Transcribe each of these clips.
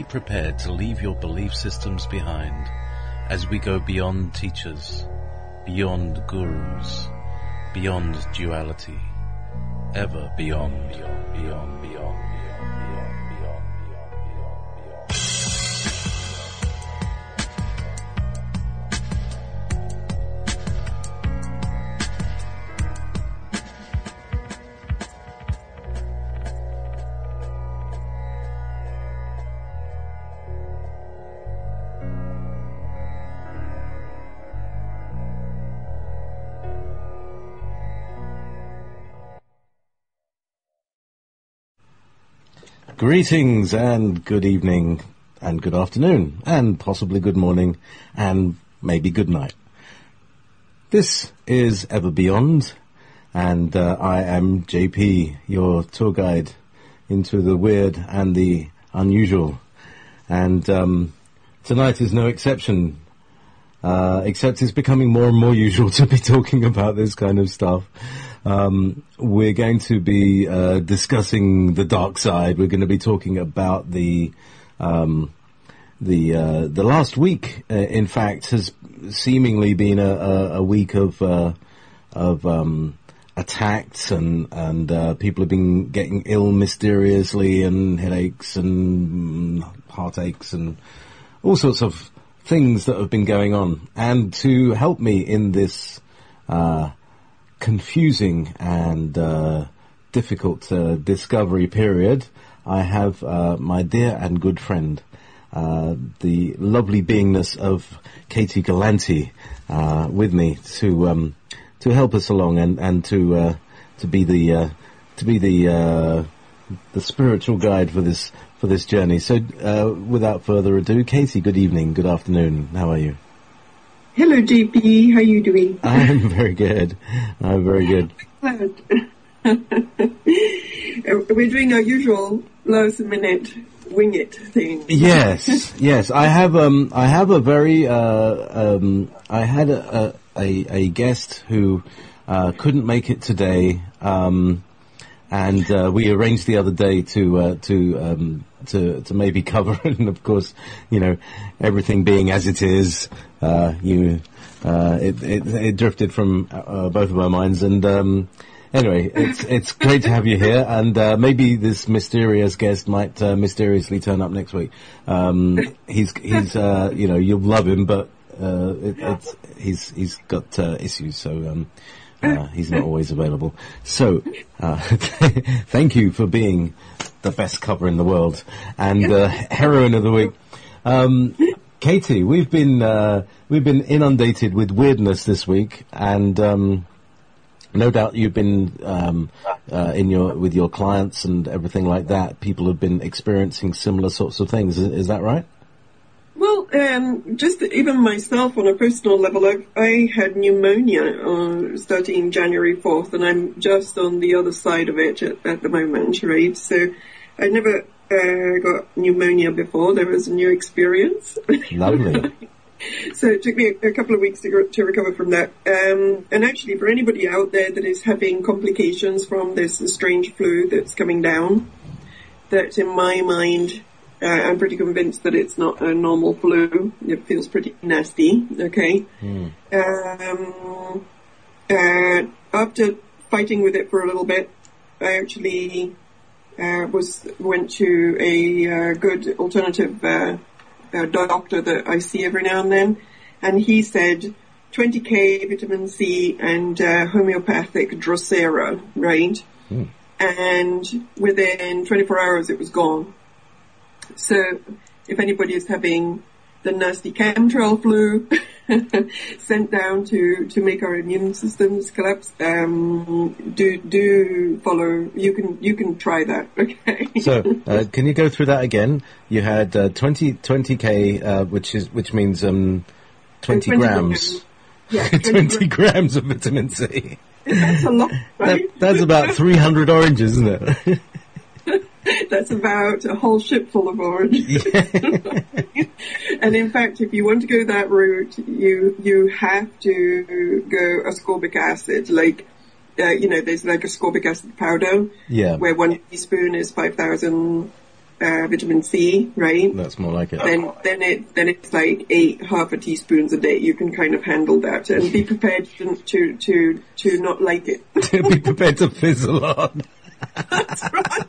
prepared to leave your belief systems behind as we go beyond teachers, beyond gurus, beyond duality, ever beyond, beyond, beyond, beyond. Greetings and good evening and good afternoon and possibly good morning and maybe good night. This is Ever Beyond, and I am JP, your tour guide into the weird and the unusual. And tonight is no exception, except it's becoming more and more usual to be talking about this kind of stuff. We're going to be discussing the dark side. We're going to be talking about the last week. In fact, has seemingly been a week of attacks and people have been getting ill mysteriously, and headaches and heartaches and all sorts of things that have been going on. And to help me in this confusing and difficult discovery period, I have my dear and good friend, the lovely beingness of Katie Gallanti, with me to help us along and to be the spiritual guide for this journey. So without further ado, Katie, good evening, good afternoon. How are you? Hello, JP. How are you doing? I'm very good. I'm very good. We're doing our usual last minute wing it thing. Yes. I have a very I had a guest who couldn't make it today, and we arranged the other day to maybe cover it, and of course, you know, everything being as it is, it drifted from both of our minds, and anyway, it's great to have you here, and maybe this mysterious guest might mysteriously turn up next week. He's you know, you'll love him, but he's got issues, so he's not always available. So thank you for being the best cover in the world and heroine of the week. Katie, we've been inundated with weirdness this week, and no doubt you've been with your clients and everything like that. People have been experiencing similar sorts of things. Is that right? Well, just even myself on a personal level, I had pneumonia starting January 4th, and I'm just on the other side of it at the moment, right? So I never got pneumonia before. There was a new experience. Lovely. So it took me a couple of weeks to recover from that. And actually, for anybody out there that is having complications from this strange flu that's coming down, that in my mind, I'm pretty convinced that it's not a normal flu. It feels pretty nasty, okay? After fighting with it for a little bit, I actually went to a good alternative doctor that I see every now and then, and he said 20k vitamin C and homeopathic Drosera, right? And within 24 hours it was gone. So if anybody is having the nasty chemtrail flu sent down to make our immune systems collapse, do follow. You can try that. Okay. So can you go through that again? You had 20k, which means 20 grams. Yeah, 20 grams of vitamin C. That's a lot, right? That's about 300 oranges, isn't it? That's about a whole ship full of oranges. Yeah. And in fact, if you want to go that route, you have to go ascorbic acid. Like, there's like ascorbic acid powder. Yeah. Where 1 teaspoon is 5,000 vitamin C, right? That's more like it. Then it's like half a teaspoons a day. You can kind of handle that, and be prepared to not like it. Be prepared to fizzle on. That's right.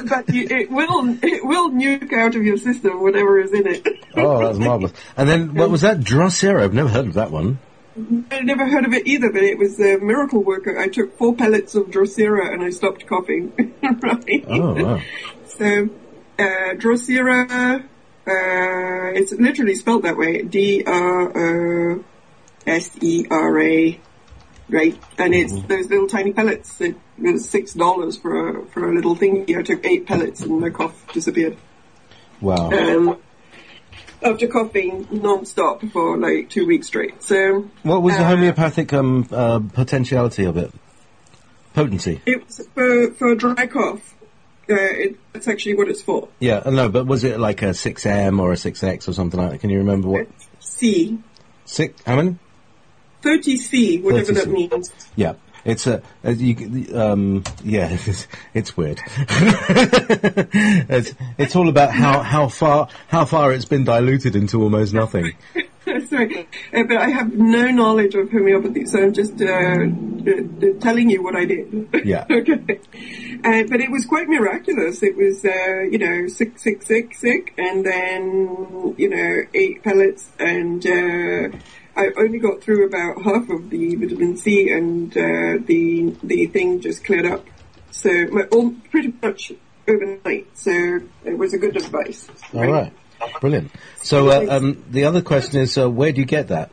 But it will nuke out of your system whatever is in it. Oh, that's marvelous. And then what was that? Drosera? I've never heard of that one. I'd never heard of it either, but it was a miracle worker. I took 4 pellets of Drosera and I stopped coughing. Right? Oh, wow. So, Drosera, it's literally spelled that way. Drosera, right? And it's those little tiny pellets. It was $6 for a little thingy. I took 8 pellets and my cough disappeared. Wow. After coughing non-stop for like 2 weeks straight. So, what was the homeopathic potentiality of it? Potency? It was for dry cough. That's actually what it's for. Yeah, no, but was it like a 6M or a 6X or something like that? Can you remember what? C. How many? 30C, whatever 30C. that means. Yeah. It's it's weird. it's all about how far it's been diluted into almost nothing. Sorry, but I have no knowledge of homeopathy, so I'm just telling you what I did. Yeah. Okay. But it was quite miraculous. It was, sick, and then, 8 pellets, and I only got through about half of the vitamin C, and the thing just cleared up. So pretty much overnight. So it was a good advice. All right. Brilliant. So the other question is, where do you get that?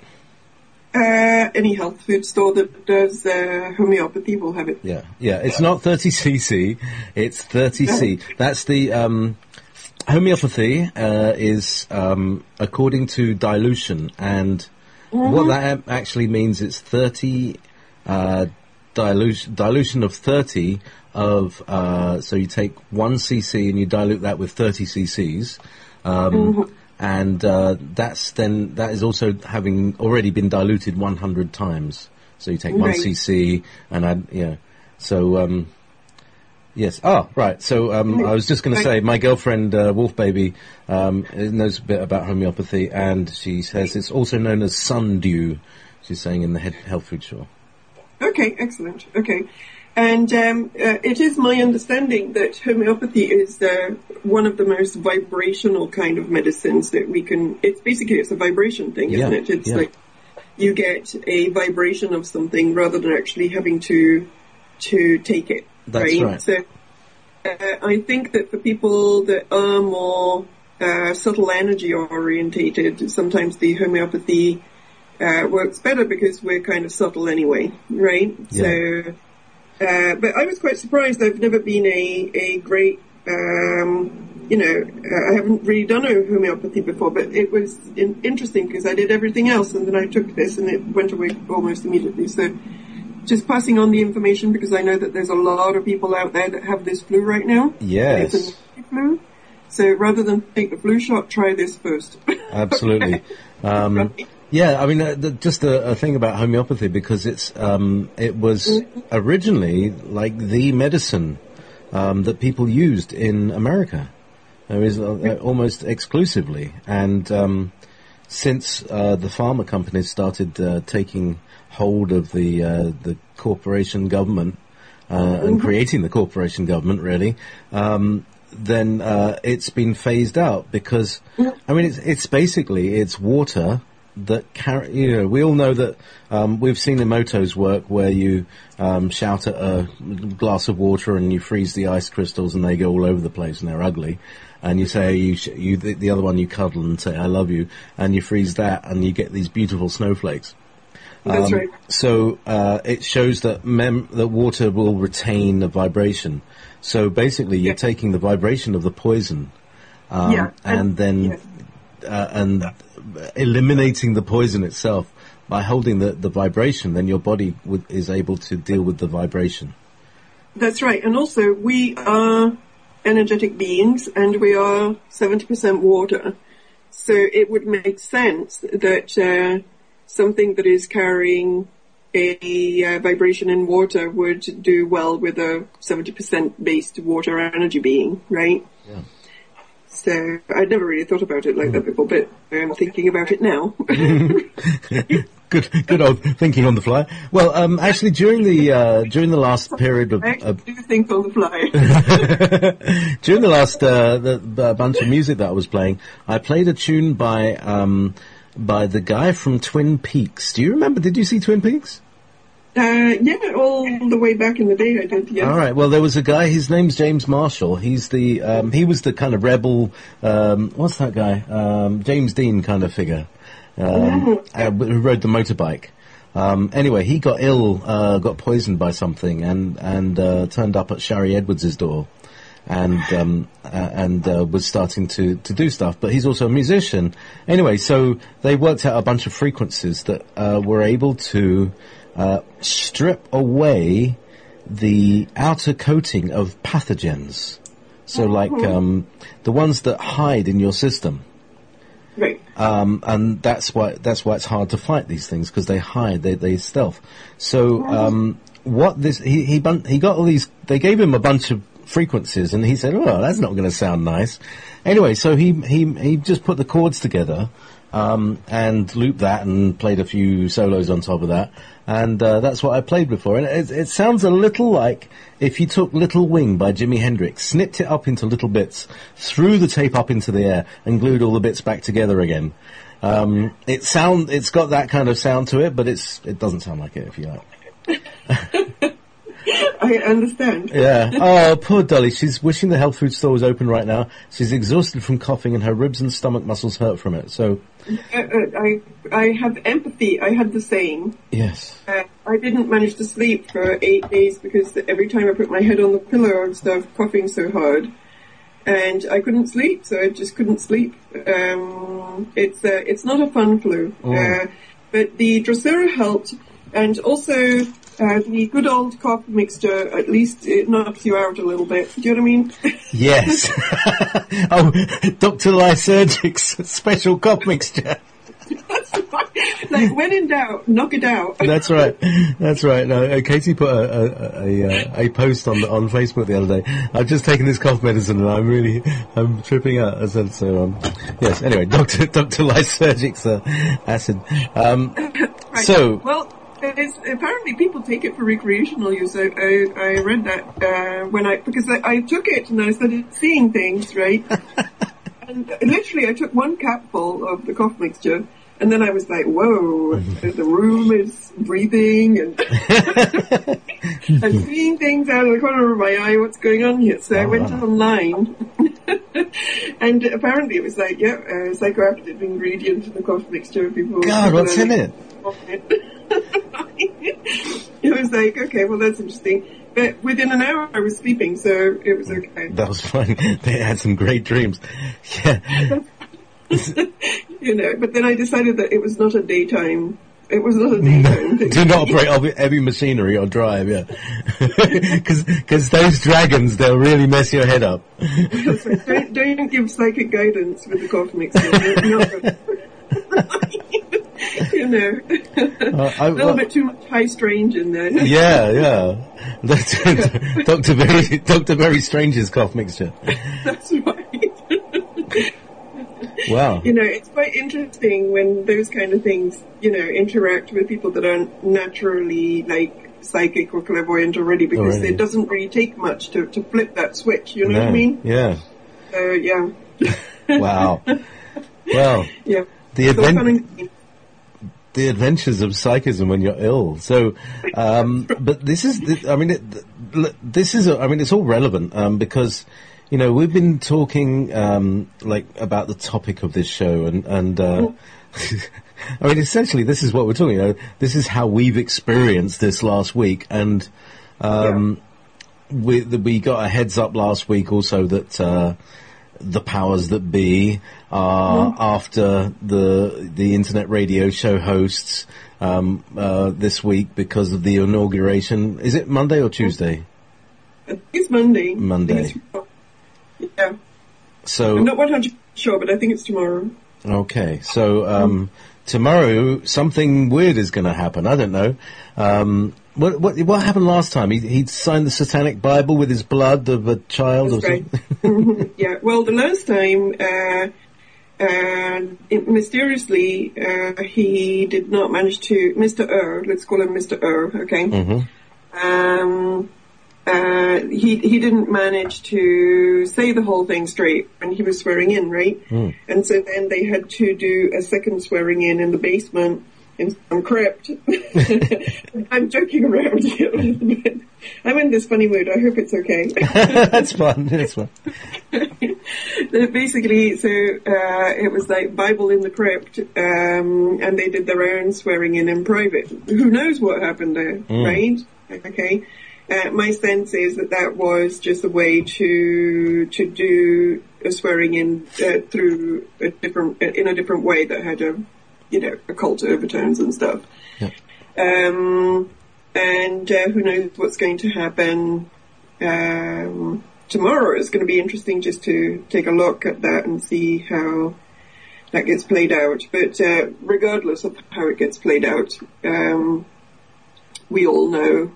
Any health food store that does homeopathy will have it. Yeah. It's not 30cc. It's 30c. That's the homeopathy is according to dilution, and what that actually means is 30 dilution of 30 of so you take 1 cc and you dilute that with 30 cc's. And that is also having already been diluted 100 times. So you take 1 cc and add, So, yes. Oh, right. So I was just going to say, my girlfriend, Wolf Baby, knows a bit about homeopathy, and she says it's also known as sundew, she's saying in the health food store. Okay, excellent. Okay. And it is my understanding that homeopathy is one of the most vibrational kind of medicines that we can... It's a vibration thing, isn't it? It's like you get a vibration of something rather than actually having to take it. That's right. So I think that for people that are more subtle energy orientated, sometimes the homeopathy works better because we're kind of subtle anyway, right? Yeah. So... but I was quite surprised. I've never been a great, I haven't really done a homeopathy before, but it was interesting because I did everything else and then I took this and it went away almost immediately. So just passing on the information because I know that there's a lot of people out there that have this flu right now. Yes. It's a flu. So rather than take the flu shot, try this first. Absolutely. Yeah, I mean, just a thing about homeopathy, because it was originally like the medicine that people used in America. There is almost exclusively, and since the pharma companies started taking hold of the corporation government and creating the corporation government, really. Then it's been phased out because, I mean, it's basically water that we all know that we've seen the motos work where you shout at a glass of water and you freeze the ice crystals and they go all over the place and they're ugly, and you say the other one you cuddle and say I love you, and you freeze that and you get these beautiful snowflakes. That's right. So it shows that that water will retain the vibration. So basically, you're taking the vibration of the poison, and then and eliminating the poison itself by holding the vibration. Then your body is able to deal with the vibration. That's right. And also, we are energetic beings, and we are 70% water. So it would make sense that something that is carrying a vibration in water would do well with a 70% based water energy being, right? Yeah. So I'd never really thought about it like that before, but I'm thinking about it now. Good old thinking on the fly. Well, actually, during the last period of, I actually do think on the fly. during the last the bunch of music that I was playing, I played a tune by the guy from Twin Peaks. Do you remember? Did you see Twin Peaks? Yeah, all the way back in the day I did, yes. All right. Well, there was a guy. His name's James Marshall. He's he was the kind of rebel. What's that guy? James Dean kind of figure. Who rode the motorbike. Anyway, he got ill, got poisoned by something, and turned up at Shari Edwards' door, and was starting to do stuff. But he's also a musician. Anyway, so they worked out a bunch of frequencies that were able to strip away the outer coating of pathogens. So, like the ones that hide in your system. Right. And that's why it's hard to fight these things, because they hide, they stealth. So he got all these. They gave him a bunch of frequencies, and he said, "Oh, that's not going to sound nice." Anyway, so he just put the chords together and looped that and played a few solos on top of that, and that's what I played before. And it sounds a little like if you took Little Wing by Jimi Hendrix, snipped it up into little bits, threw the tape up into the air, and glued all the bits back together again. It's got that kind of sound to it, but it doesn't sound like it, if you like. I understand. Yeah. Oh, poor Dolly. She's wishing the health food store was open right now. She's exhausted from coughing, and her ribs and stomach muscles hurt from it. So, I have empathy. I had the same. Yes. I didn't manage to sleep for 8 days because every time I put my head on the pillow, I would start coughing so hard, and I couldn't sleep. So I just couldn't sleep. It's not a fun flu. But the Drosera helped, and also. The good old cough mixture, at least it knocks you out a little bit. Do you know what I mean? Yes. Oh, Dr. Lysergic's special cough mixture. That's right. Like, when in doubt, knock it out. That's right. That's right. No, Katie put a post on Facebook the other day. I've just taken this cough medicine and I'm tripping out. I said, so, yes, anyway, Dr. Lysergic's acid. Right. So. Well, apparently people take it for recreational use. I read that because I took it and I started seeing things, right? And literally I took one capful of the cough mixture, and then I was like, whoa, the room is breathing and I'm seeing things out of the corner of my eye. What's going on here? So I went online and apparently it was like, psychoactive ingredient in the cough mixture. God, what's in it? It was like, okay, well, that's interesting. But within an hour, I was sleeping, so it was okay. That was fun. They had some great dreams. Yeah. But then I decided that it was not a daytime. It was not a daytime thing. Do not operate heavy machinery or drive, yeah. Because those dragons, they'll really mess your head up. So don't give psychic guidance with the cough mixer. A little bit too much high strange in there. Yeah. That's Dr. Very Strange's cough mixture. That's right. Wow. It's quite interesting when those kind of things, interact with people that aren't naturally, like, psychic or clairvoyant already, because it doesn't really take much to flip that switch, you know what I mean? Yeah. Yeah. Wow. Well, yeah. The adventures of psychism when you're ill. So, but this is, it's all relevant, because, we've been talking, about the topic of this show and essentially this is what we're talking about. This is how we've experienced this last week. And, we got a heads up last week also that, the powers that be are after the internet radio show hosts this week because of the inauguration. Is it Monday or Tuesday? I think it's Monday. Monday. Yeah. So I'm not 100% sure, but I think it's tomorrow. Okay. So tomorrow something weird is going to happen. I don't know. What happened last time? He signed the Satanic Bible with his blood of a child or something? Yeah, well, the last time, mysteriously, he did not manage to, Mr. Let's call him Mr. Okay? Mm-hmm. He didn't manage to say the whole thing straight when he was swearing in, right? Mm. And so then they had to do a second swearing in the basement in some crypt. I'm joking around here a little bit. I'm in this funny mood. I hope it's okay. That's fun. That's fun. Basically, so it was like Bible in the crypt, and they did their own swearing in private. Who knows what happened there, right? Okay. My sense is that was just a way to do a swearing in through in a different way that had occult overtones and stuff. Yeah. And who knows what's going to happen tomorrow. It's going to be interesting just to take a look at that and see how that gets played out. But regardless of how it gets played out, we all know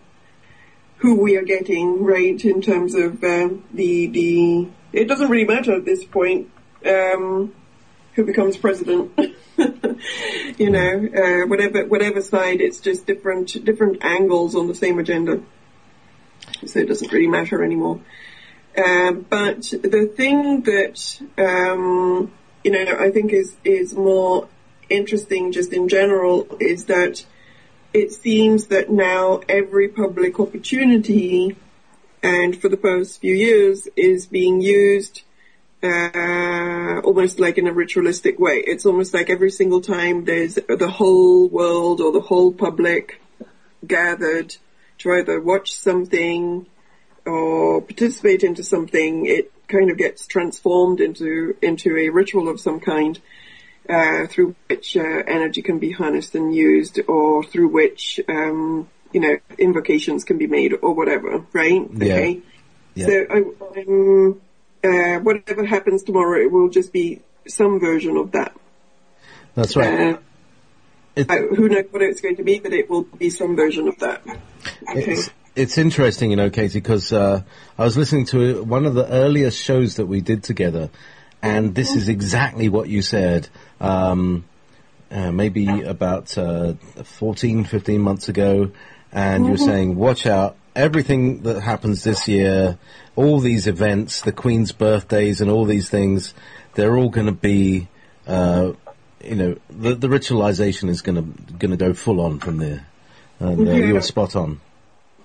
who we are getting, right, in terms of the it doesn't really matter at this point who becomes president. Whatever side, it's just different angles on the same agenda. So it doesn't really matter anymore. But the thing that I think is more interesting just in general is that it seems that now every public opportunity, and for the past few years, is being used almost like in a ritualistic way. It's almost like every single time there's the whole world or the whole public gathered to either watch something or participate into something, it kind of gets transformed into a ritual of some kind. Through which energy can be harnessed and used, or through which invocations can be made, or whatever, right? Yeah. Okay. Yeah. So whatever happens tomorrow, it will just be some version of that. That's right. Who knows what it's going to be, but it will be some version of that. Okay. It's interesting, Katie, because I was listening to one of the earliest shows that we did together. And this is exactly what you said, maybe about 14, 15 months ago. And you're saying, watch out, everything that happens this year, all these events, the Queen's birthdays and all these things, they're all going to be, the ritualization is going to go full on from there. And you were spot on.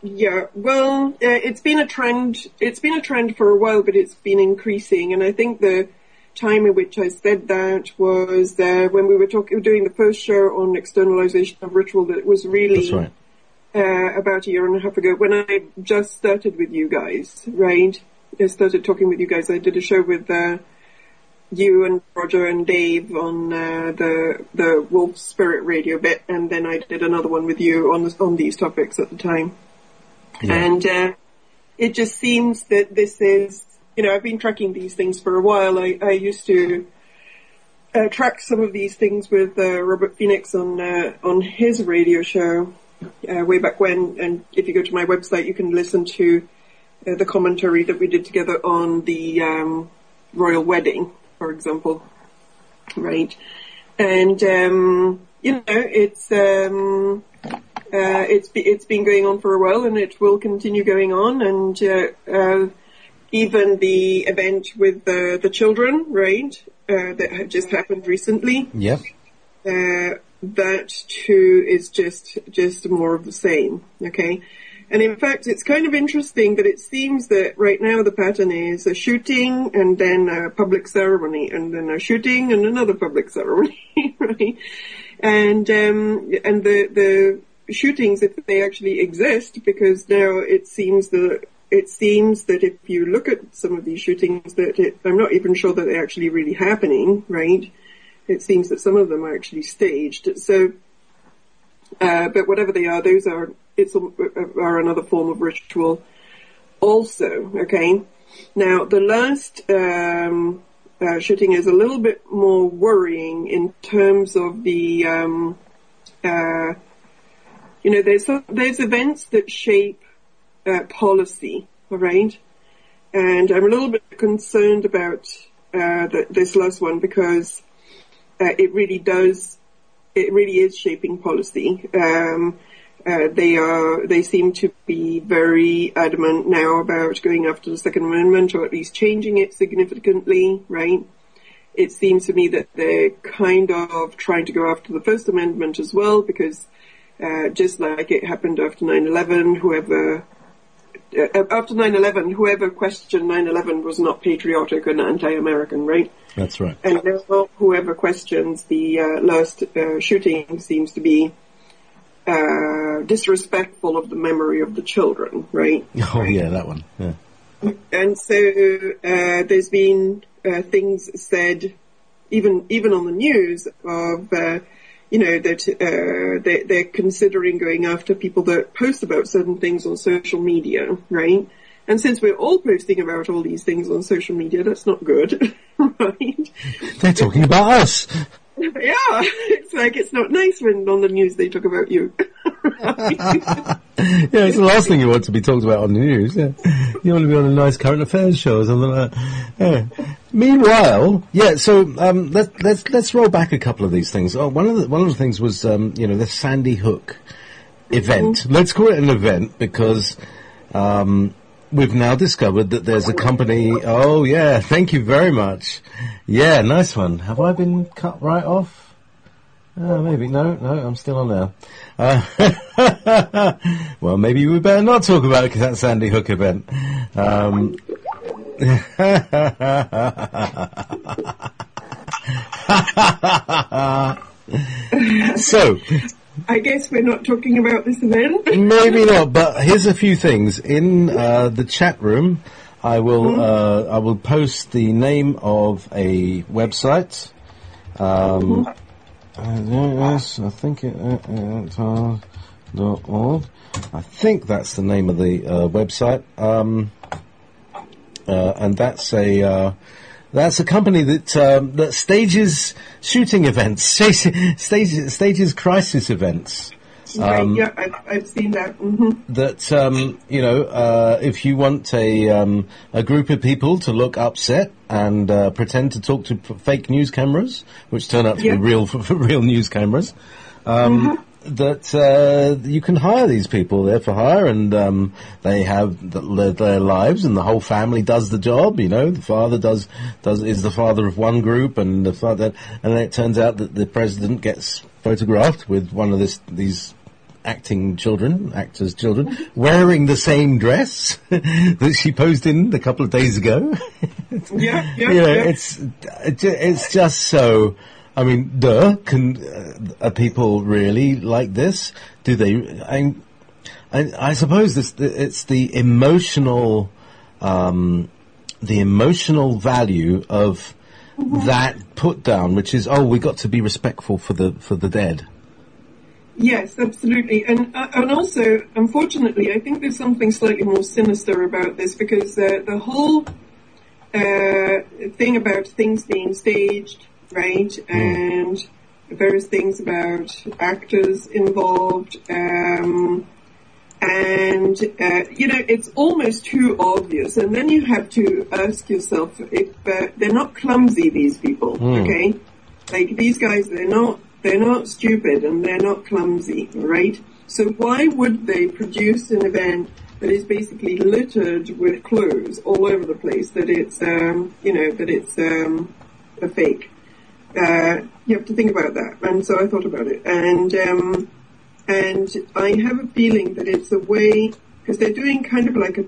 Yeah, well, it's been a trend. It's been a trend for a while, but it's been increasing. And I think the time in which I said that was when we were doing the first show on externalization of ritual. That was really That's right. About a year and a half ago, when I just started with you guys, right? I started talking with you guys. I did a show with you and Roger and Dave on the Wolf Spirit Radio bit, and then I did another one with you on these topics at the time. Yeah. And it just seems that this is, I've been tracking these things for a while. I used to track some of these things with Robert Phoenix on his radio show way back when. And if you go to my website, you can listen to the commentary that we did together on the royal wedding, for example. Right. And it's been going on for a while, and it will continue going on. And even the event with the children, right, that had just happened recently. Yep. That too is just more of the same. Okay. And in fact, it's kind of interesting that it seems that right now the pattern is a shooting and then a public ceremony and then a shooting and another public ceremony, right? And the shootings, if they actually exist, because now it seems that if you look at some of these shootings, I'm not even sure that they're actually really happening, right? It seems that some of them are actually staged. So, but whatever they are, those are another form of ritual also, okay? Now, the last shooting is a little bit more worrying in terms of the, there's events that shape policy, all right? And I'm a little bit concerned about this last one because it really is shaping policy. They seem to be very adamant now about going after the Second Amendment, or at least changing it significantly, right? It seems to me that they're kind of trying to go after the First Amendment as well, because just like it happened after 9/11, whoever questioned 9/11 was not patriotic and anti-American, right? That's right. And now whoever questions the last shooting seems to be disrespectful of the memory of the children, right? Oh, yeah, that one. Yeah. And so there's been things said, even on the news, of that they're considering going after people that post about certain things on social media, right? And since we're all posting about all these things on social media, that's not good, right? They're talking about us. Yeah, it's like it's not nice when on the news they talk about you. Yeah, it's the last thing you want to be talked about on the news. Yeah. You want to be on a nice current affairs show or something like that. Yeah. Meanwhile, yeah. So let's roll back a couple of these things. Oh, one of the things was the Sandy Hook event. Mm-hmm. Let's call it an event because we've now discovered that there's a company. Oh yeah, thank you very much. Yeah, nice one. Have I been cut right off? Maybe. No, I'm still on now. Well, maybe we better not talk about that Sandy Hook event. So, I guess we're not talking about this event. Maybe not, but here's a few things. In the chat room, I will post the name of a website. Yes, I think .org. I think that's the name of the website. And that's a company that stages shooting events, stages crisis events. Yeah, I've seen that. Mm-hmm. That if you want a group of people to look upset and pretend to talk to fake news cameras, which turn out to be real news cameras, that you can hire these people. They're for hire, and they have their lives, and the whole family does the job. The father is the father of one group, and the father, and then it turns out that the president gets photographed with one of these actors' children, wearing the same dress that she posed in a couple of days ago. It's just so. I mean, are people really like this? Do they? I suppose it's the emotional value of that put down, which is we got to be respectful for the dead. Yes, absolutely. And also, unfortunately, I think there's something slightly more sinister about this, because the whole thing about things being staged, right, and various things about actors involved, it's almost too obvious. And then you have to ask yourself if they're not clumsy, these people, okay? Like, these guys, they're not stupid and they're not clumsy, right? So why would they produce an event that is basically littered with clues all over the place that it's a fake? You have to think about that. And so I thought about it, and I have a feeling that it's a way, because they're doing kind of like a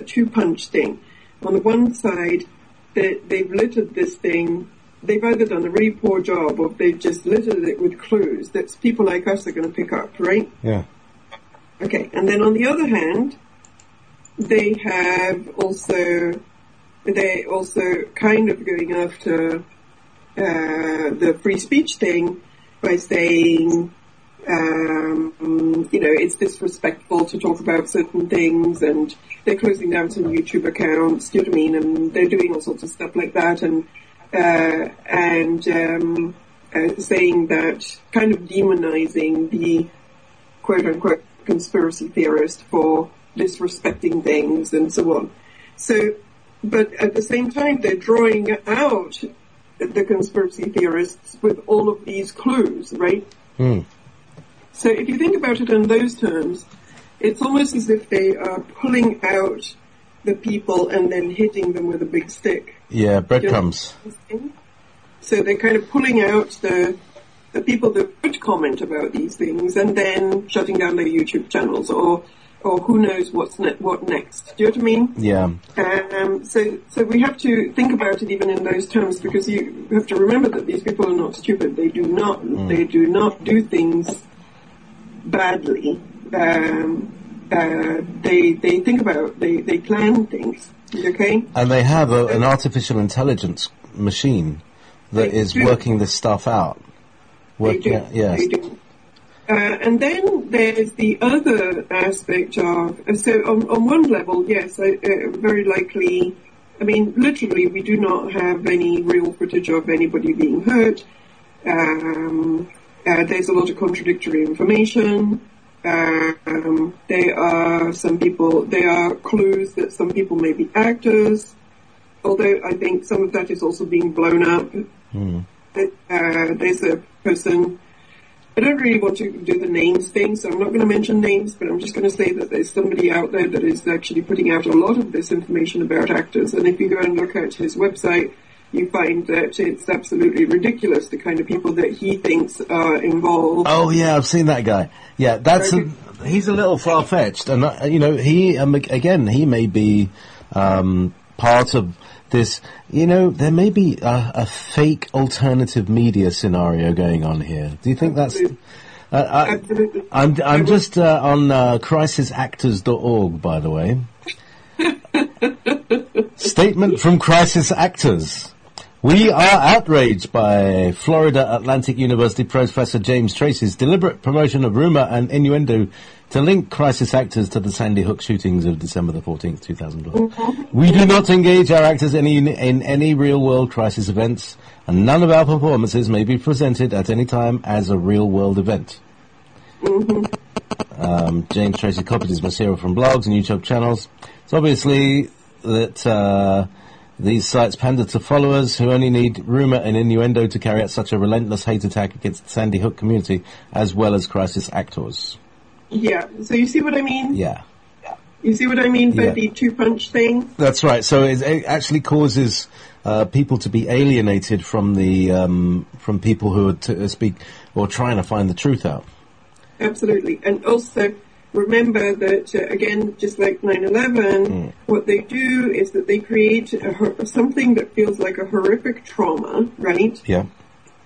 two-punch thing. On the one side, they've littered this thing. They've either done a really poor job, or they've just littered it with clues that people like us are going to pick up, right? Yeah. Okay, and then on the other hand, they're also kind of going after the free speech thing by saying, it's disrespectful to talk about certain things, and they're closing down some YouTube accounts, do you know what I mean? And they're doing all sorts of stuff like that, and and saying that, kind of demonizing the quote-unquote conspiracy theorist for disrespecting things and so on. So, but at the same time, they're drawing out the conspiracy theorists with all of these clues, right? So if you think about it in those terms, it's almost as if they are pulling out the people and then hitting them with a big stick. Yeah, breadcrumbs. So they're kind of pulling out the people that would comment about these things and then shutting down their YouTube channels or who knows what next. Do you know what I mean? Yeah. So we have to think about it even in those terms, because you have to remember that these people are not stupid. They do not do things badly. They think about, they plan things. Okay? And they have an artificial intelligence machine that is working this stuff out. They do. And then there's the other aspect of, so on one level, yes, very likely, I mean, literally, we do not have any real footage of anybody being hurt. There's a lot of contradictory information. There are clues that some people may be actors, although I think some of that is also being blown up. There's a person, I don't really want to do the names thing, so I'm not going to mention names, but I'm just going to say that there's somebody out there that is actually putting out a lot of this information about actors, and if you go and look at his website, you find that it's absolutely ridiculous, the kind of people that he thinks are involved. Oh yeah, I've seen that guy. Yeah, he's a little far-fetched, and he may be part of this. There may be a fake alternative media scenario going on here. Do you think that's? Absolutely. I'm just on crisisactors.org, by the way. Statement from Crisis Actors. We are outraged by Florida Atlantic University Professor James Tracy's deliberate promotion of rumor and innuendo to link crisis actors to the Sandy Hook shootings of December the 14th, 2012. We do not engage our actors in any real-world crisis events, and none of our performances may be presented at any time as a real-world event. James Tracy copied his material from blogs and YouTube channels. It's obviously that these sites pander to followers who only need rumour and innuendo to carry out such a relentless hate attack against the Sandy Hook community, as well as crisis actors. Yeah, so you see what I mean? Yeah. You see what I mean by the two-punch thing? That's right. So it actually causes people to be alienated from the from people who are speak or trying to find the truth out. Absolutely. And also, remember that, again, just like 9/11, what they do is that they create something that feels like a horrific trauma, right? Yeah.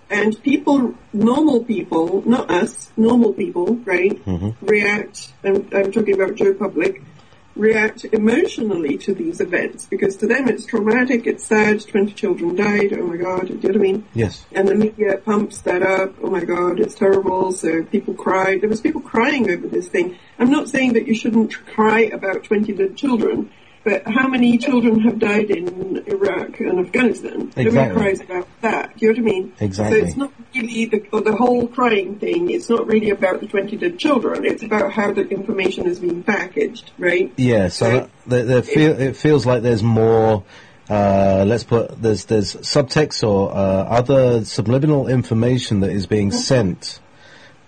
And people, normal people, not us, normal people, right, react, and I'm talking about Joe Public, react emotionally to these events, because to them it's traumatic, it's sad, 20 children died, oh my God, do you know what I mean? Yes. And the media pumps that up, oh my God, it's terrible, so people cried. There was people crying over this thing. I'm not saying that you shouldn't cry about 20 dead children, but how many children have died in Iraq and Afghanistan? Exactly. Nobody cries about that. Do you know what I mean? Exactly. So it's not really the whole crying thing. It's not really about the 20 dead children. It's about how the information is being packaged, right? Yeah. So it feels like there's more. There's subtext or other subliminal information that is being sent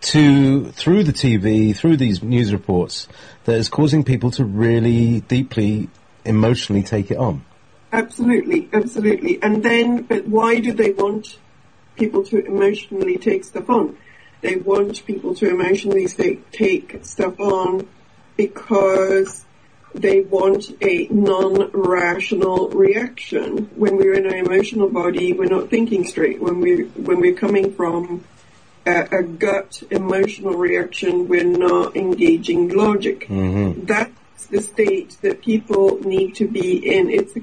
through the TV, through these news reports, that is causing people to really deeply emotionally take it on. Absolutely, absolutely. And then, but why do they want people to emotionally take stuff on? They want people to emotionally take stuff on because they want a non-rational reaction. When we're in an emotional body, we're not thinking straight. When we're coming from a gut emotional reaction, we're not engaging logic. That's the state that people need to be in. It's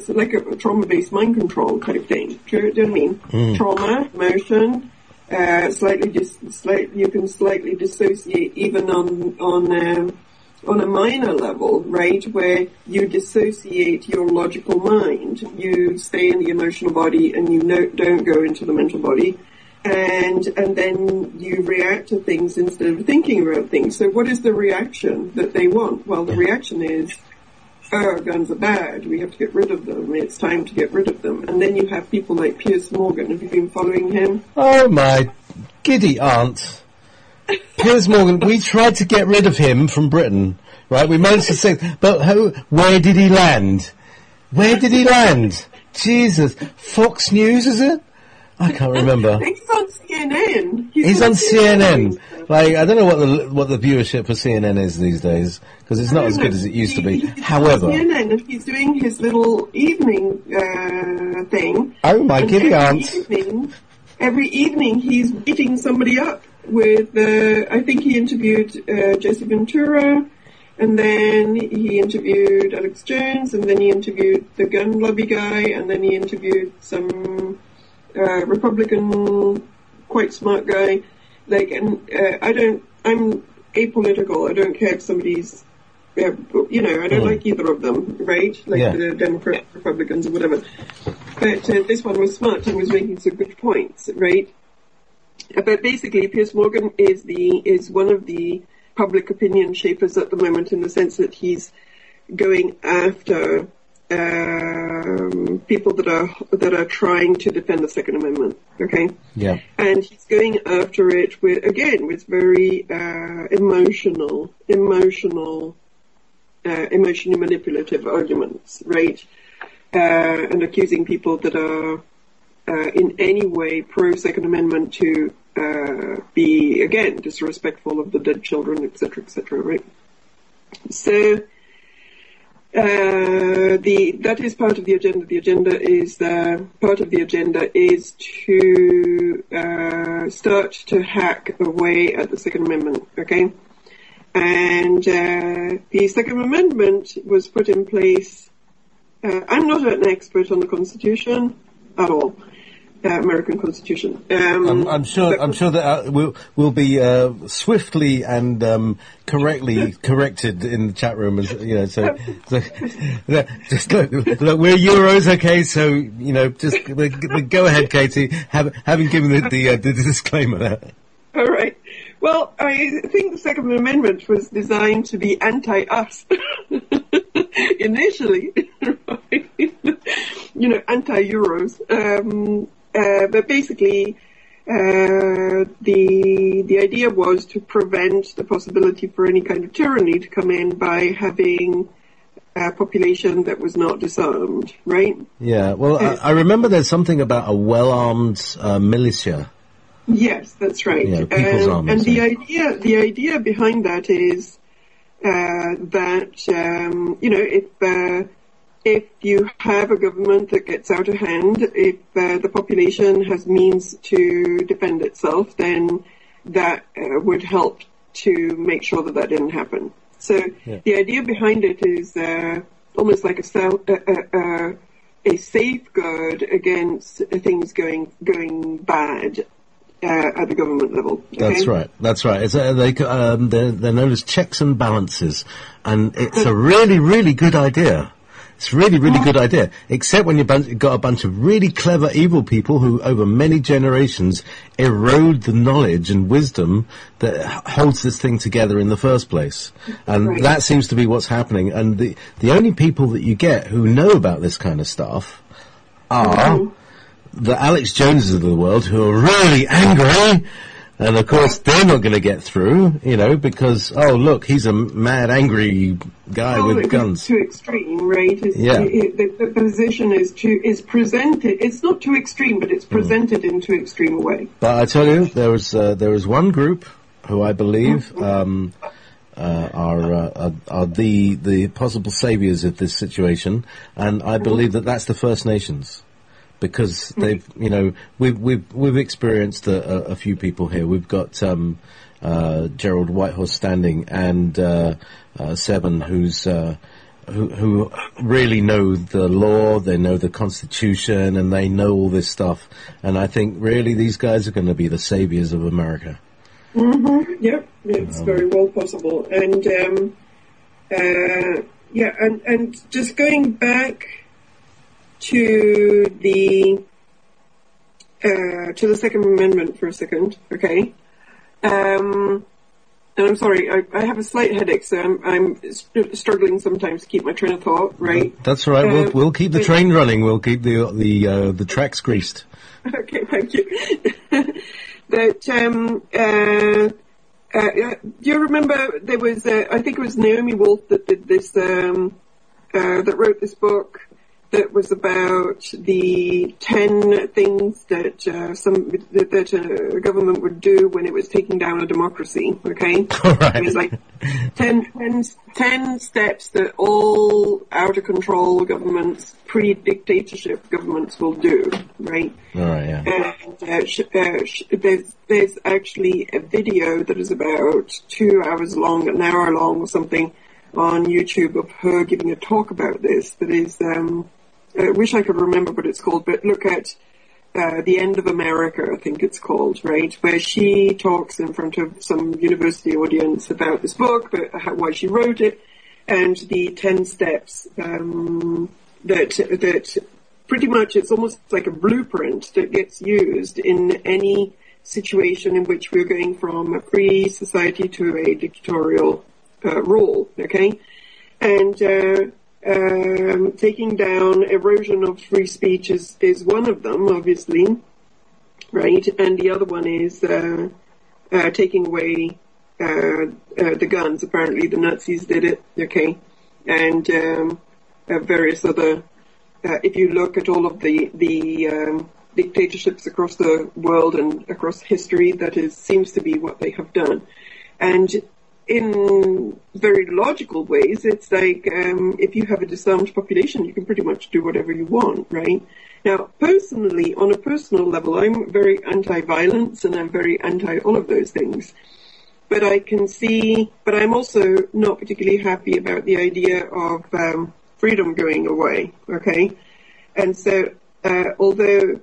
like a trauma-based mind control type thing. Do you know what I mean? Trauma, emotion, you can slightly dissociate even on on a minor level, right, where you dissociate your logical mind. You stay in the emotional body and you don't go into the mental body. And then you react to things instead of thinking about things. So what is the reaction that they want? Well, the reaction is, oh, guns are bad. We have to get rid of them. It's time to get rid of them. And then you have people like Piers Morgan. Have you been following him? Oh, my giddy aunt. Piers Morgan, we tried to get rid of him from Britain, right? We managed to say, but where did he land? Where did he land? Jesus. Fox News, is it? I can't remember. He's on CNN. He's on CNN. Like, I don't know what the viewership for CNN is these days, because it's not as good as it used to be. However, CNN, and he's doing his little evening thing. Oh, my giddy aunt. Every evening he's beating somebody up with, I think he interviewed Jesse Ventura, and then he interviewed Alex Jones, and then he interviewed the gun lobby guy, and then he interviewed some Republican, quite smart guy. Like, and I'm apolitical. I don't care if somebody's, I don't like either of them, right? Like the Democrats, Republicans, or whatever. But this one was smart and was making some good points, right? But basically, Piers Morgan is one of the public opinion shapers at the moment, in the sense that he's going after people that are trying to defend the Second Amendment. Okay. Yeah. And he's going after it with very emotionally manipulative arguments, right? And accusing people that are in any way pro Second Amendment to be, again, disrespectful of the dead children, etc., right? So that is part of the agenda. The agenda is part of the agenda is to start to hack away at the Second Amendment. Okay, and the Second Amendment was put in place. I'm not an expert on the Constitution at all. American Constitution. I'm sure that we'll be swiftly and correctly corrected in the chat room, as you know. So just look, we're Euros, okay? So just go ahead, Katie. Having given the disclaimer there. All right. Well, I think the Second Amendment was designed to be anti-us initially, right? Anti-Euros. But basically, the idea was to prevent the possibility for any kind of tyranny to come in by having a population that was not disarmed, right? Yeah. Well, I remember there's something about a well-armed militia. Yes, that's right. Yeah, people's armies. And the idea behind that is that if you have a government that gets out of hand, if the population has means to defend itself, then that would help to make sure that didn't happen. So the idea behind it is almost like a safeguard against things going bad at the government level. Okay? That's right. It's, they're known as checks and balances, and it's a really, really good idea. It's a really, really good idea, except when you've got a bunch of really clever, evil people who, over many generations, erode the knowledge and wisdom that holds this thing together in the first place. And that seems to be what's happening. And the only people that you get who know about this kind of stuff are the Alex Joneses of the world, who are really angry. And of course, they're not going to get through, because, oh, look, he's a mad, angry guy with guns. It's too extreme, right? The position is presented. It's not too extreme, but it's presented in too extreme a way. But I tell you, there was one group who I believe are the possible saviors of this situation, and I believe that's the First Nations. Because they've, we've experienced a few people here. We've got Gerald Whitehorse Standing and Seven, who really know the law, they know the Constitution, and they know all this stuff. And I think really these guys are going to be the saviors of America. Mm-hmm. Yep, it's very well possible. And Yeah, and just going back to the Second Amendment for a second, okay? And I'm sorry, I have a slight headache, so I'm struggling sometimes to keep my train of thought, right? That's all right. We'll keep the train running. We'll keep the tracks greased. Okay, thank you. That do you remember there was I think it was Naomi Wolf that did this that wrote this book that was about the 10 things that a government would do when it was taking down a democracy, okay? All right. It was like 10 steps that all out-of-control governments, pre-dictatorship governments will do, right? All right, yeah. And there's actually a video that is about 2 hours long, an hour long or something, on YouTube of her giving a talk about this that is... I wish I could remember what it's called, but look at The End of America, I think it's called, right? Where she talks in front of some university audience about this book, but why she wrote it, and the 10 steps that pretty much it's almost like a blueprint that gets used in any situation in which we're going from a free society to a dictatorial rule, okay? And taking down erosion of free speech is one of them, obviously, right? And the other one is taking away the guns. Apparently the Nazis did it, okay? And various other, if you look at all of the dictatorships across the world and across history, seems to be what they have done. And in very logical ways, it's like if you have a disarmed population, you can pretty much do whatever you want, right? Now, personally, on a personal level, I'm very anti-violence and I'm very anti all of those things. But I'm also not particularly happy about the idea of freedom going away, okay? And so, although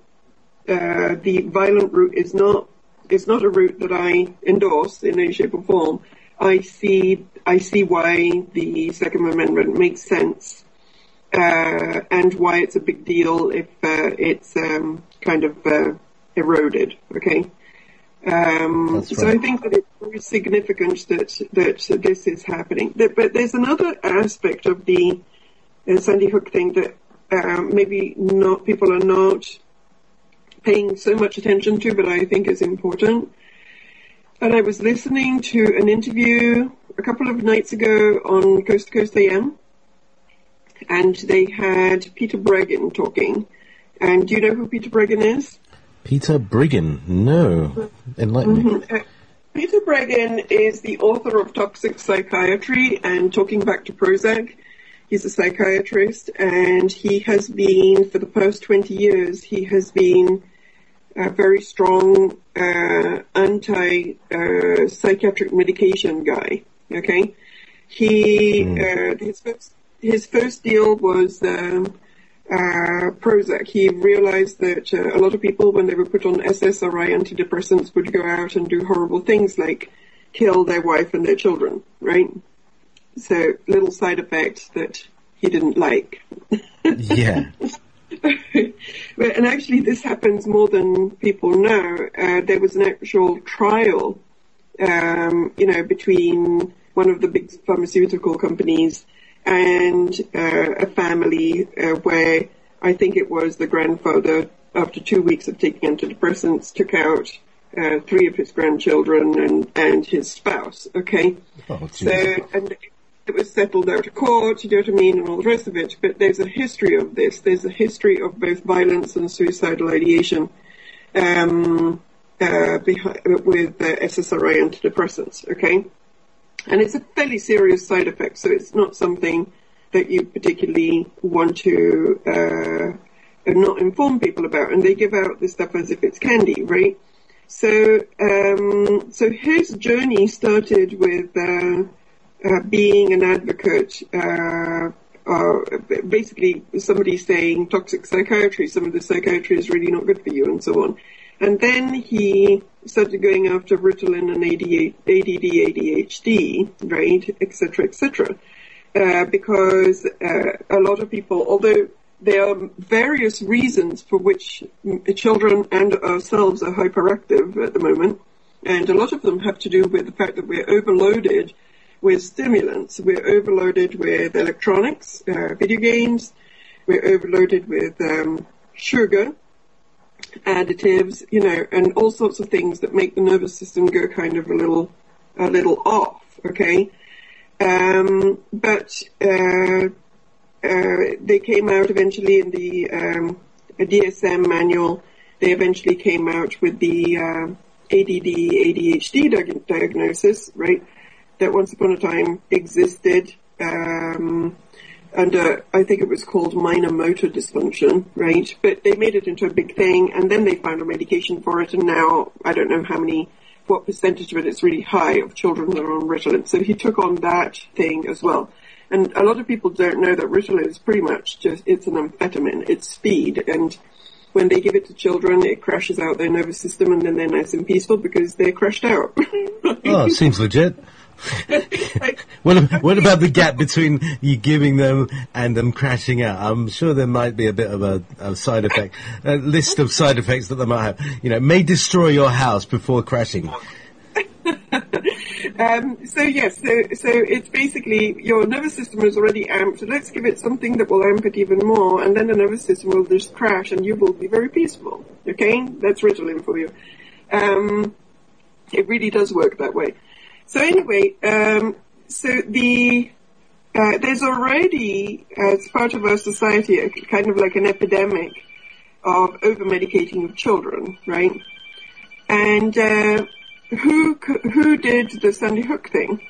the violent route is not a route that I endorse in any shape or form, I see why the Second Amendment makes sense, and why it's a big deal if it's kind of eroded. Okay, That's right. So I think that it's very significant that this is happening. But there's another aspect of the Sandy Hook thing that maybe people are not paying so much attention to, but I think is important. And I was listening to an interview a couple of nights ago on Coast to Coast AM, and they had Peter Breggin talking. And do you know who Peter Breggin is? Peter Breggin? No. Enlighten me. Peter Breggin is the author of Toxic Psychiatry and Talking Back to Prozac. He's a psychiatrist, and he has been, for the past 20 years, he has been a very strong anti-psychiatric medication guy. Okay, his first deal was Prozac. He realized that a lot of people, when they were put on SSRI antidepressants, would go out and do horrible things like kill their wife and their children. Right. So little side effects that he didn't like. Yeah. And actually, this happens more than people know. There was an actual trial, between one of the big pharmaceutical companies and a family where I think it was the grandfather, after 2 weeks of taking antidepressants, took out 3 of his grandchildren and his spouse. Okay, Oh, so and it was settled out of court, you know what I mean, and all the rest of it. But there's a history of this. There's a history of both violence and suicidal ideation with SSRI antidepressants, okay? And it's a fairly serious side effect, so it's not something that you particularly want to not inform people about. And they give out this stuff as if it's candy, right? So his journey started with being an advocate, basically somebody saying toxic psychiatry, some of the psychiatry is really not good for you, and so on. And then he started going after Ritalin and ADD, ADHD, right, etc., etc. because a lot of people, although there are various reasons for which children and ourselves are hyperactive at the moment, and a lot of them have to do with the fact that we're overloaded with stimulants. We're overloaded with electronics, video games. We're overloaded with sugar, additives, and all sorts of things that make the nervous system go kind of a little off. Okay, but they came out eventually in the DSM manual. They eventually came out with the ADD, ADHD diagnosis, right? That once upon a time existed under, I think it was called minor motor dysfunction, right? But they made it into a big thing, and then they found a medication for it, and now I don't know what percentage of it is really high of children that are on Ritalin. So he took on that thing as well. And a lot of people don't know that Ritalin is pretty much it's an amphetamine. It's speed. And when they give it to children, it crashes out their nervous system, and then they're nice and peaceful because they're crashed out. Oh, seems legit. What about the gap between you giving them and them crashing out? I'm sure there might be a bit of a side effect, a list of side effects that they might have. May destroy your house before crashing. So it's basically your nervous system is already amped, so let's give it something that will amp it even more, and then the nervous system will just crash and you will be very peaceful. Okay? That's Ritalin for you. It really does work that way. So anyway, there's already, as part of our society, a kind of like an epidemic of over-medicating of children, right? And who did the Sandy Hook thing?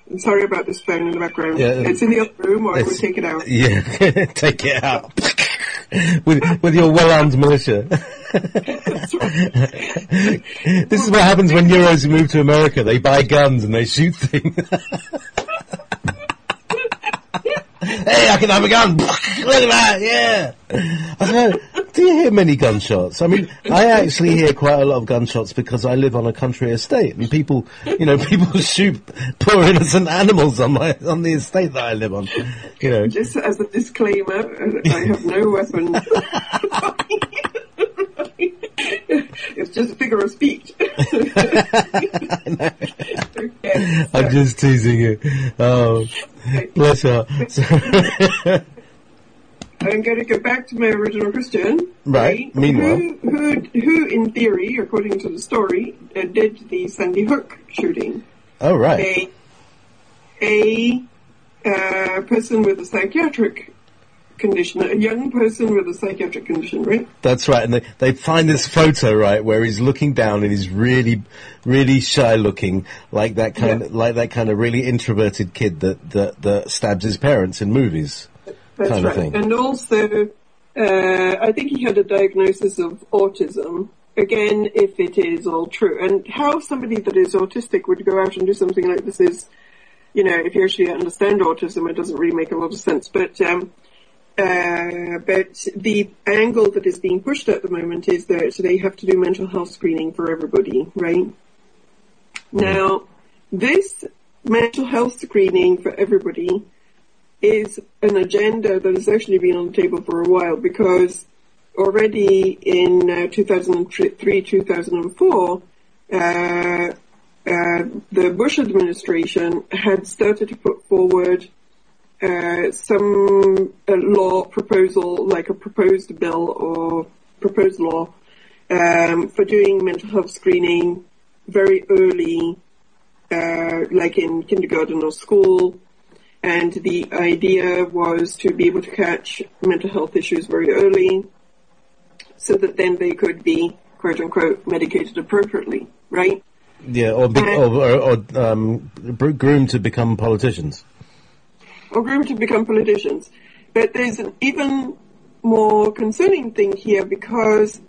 I'm sorry about this phone in the background. Yeah, it's in the other room, or I would take it out. Yeah, take it out. with your well-armed militia. That's right. This is what happens when Euros move to America. They buy guns and they shoot things. Hey, I can have a gun. Look at that, yeah. I don't know, do you hear many gunshots? I mean, I actually hear quite a lot of gunshots because I live on a country estate, and people shoot poor innocent animals on the estate that I live on. Just as a disclaimer, I have no weapon. It's just a figure of speech. Okay, I'm just teasing you. Oh, bless her. I'm going to go back to my original question. Right. Meanwhile, who, in theory, according to the story, did the Sandy Hook shooting? Oh, right. A person with a psychiatric condition, a young person with a psychiatric condition, right? That's right, and they find this photo, right, where he's looking down and he's really, really shy looking, like that kind of really introverted kid that stabs his parents in movies. That's kind right. Of thing. And also, I think he had a diagnosis of autism. Again, if it is all true, and how somebody that is autistic would go out and do something like this is, if you actually understand autism, it doesn't really make a lot of sense. But the angle that is being pushed at the moment is that they have to do mental health screening for everybody, right? Now, this mental health screening for everybody is an agenda that has actually been on the table for a while, because already in 2003-2004, the Bush administration had started to put forward some law proposal, like a proposed bill or proposed law, for doing mental health screening very early, like in kindergarten or school. And the idea was to be able to catch mental health issues very early, so that then they could be, quote unquote, medicated appropriately, right? Yeah, or groomed to become politicians. Or groomed to become politicians. But there's an even more concerning thing here, because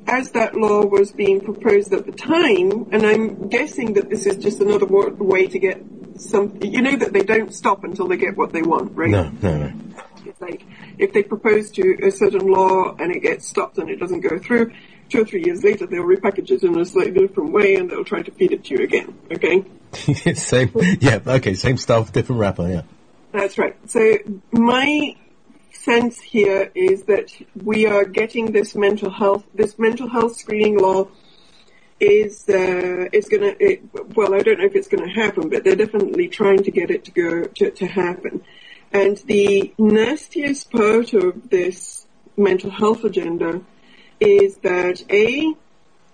as that law was being proposed at the time, and I'm guessing that this is just another way to get that they don't stop until they get what they want, right? No. It's like, if they propose to a certain law and it gets stopped and it doesn't go through, 2 or 3 years later they'll repackage it in a slightly different way and they'll try to feed it to you again, okay? Same stuff, different wrapper, yeah. That's right. So my sense here is that we are getting this mental health screening law is going to, well, I don't know if it's going to happen, but they're definitely trying to get it to happen. And the nastiest part of this mental health agenda is that, A,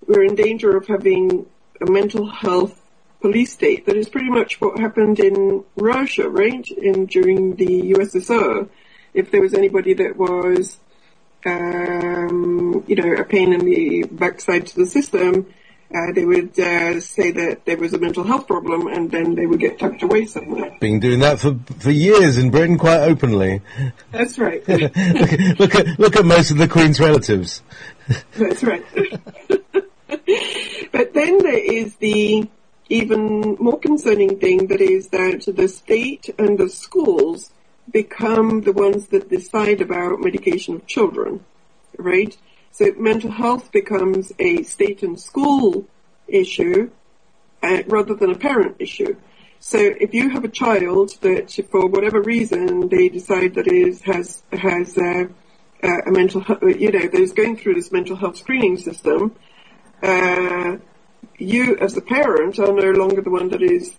we're in danger of having a mental health police state. That is pretty much what happened in Russia, right? During the USSR. If there was anybody that was, a pain in the backside to the system, they would say that there was a mental health problem, and then they would get tucked away somewhere. Been doing that for years in Britain, quite openly. That's right. look at most of the Queen's relatives. That's right. But then there is the even more concerning thing, that is that the state and the schools become the ones that decide about medication of children, right? So mental health becomes a state and school issue rather than a parent issue. So if you have a child that, for whatever reason, they decide that has a mental, that is going through this mental health screening system, you as the parent are no longer the one that is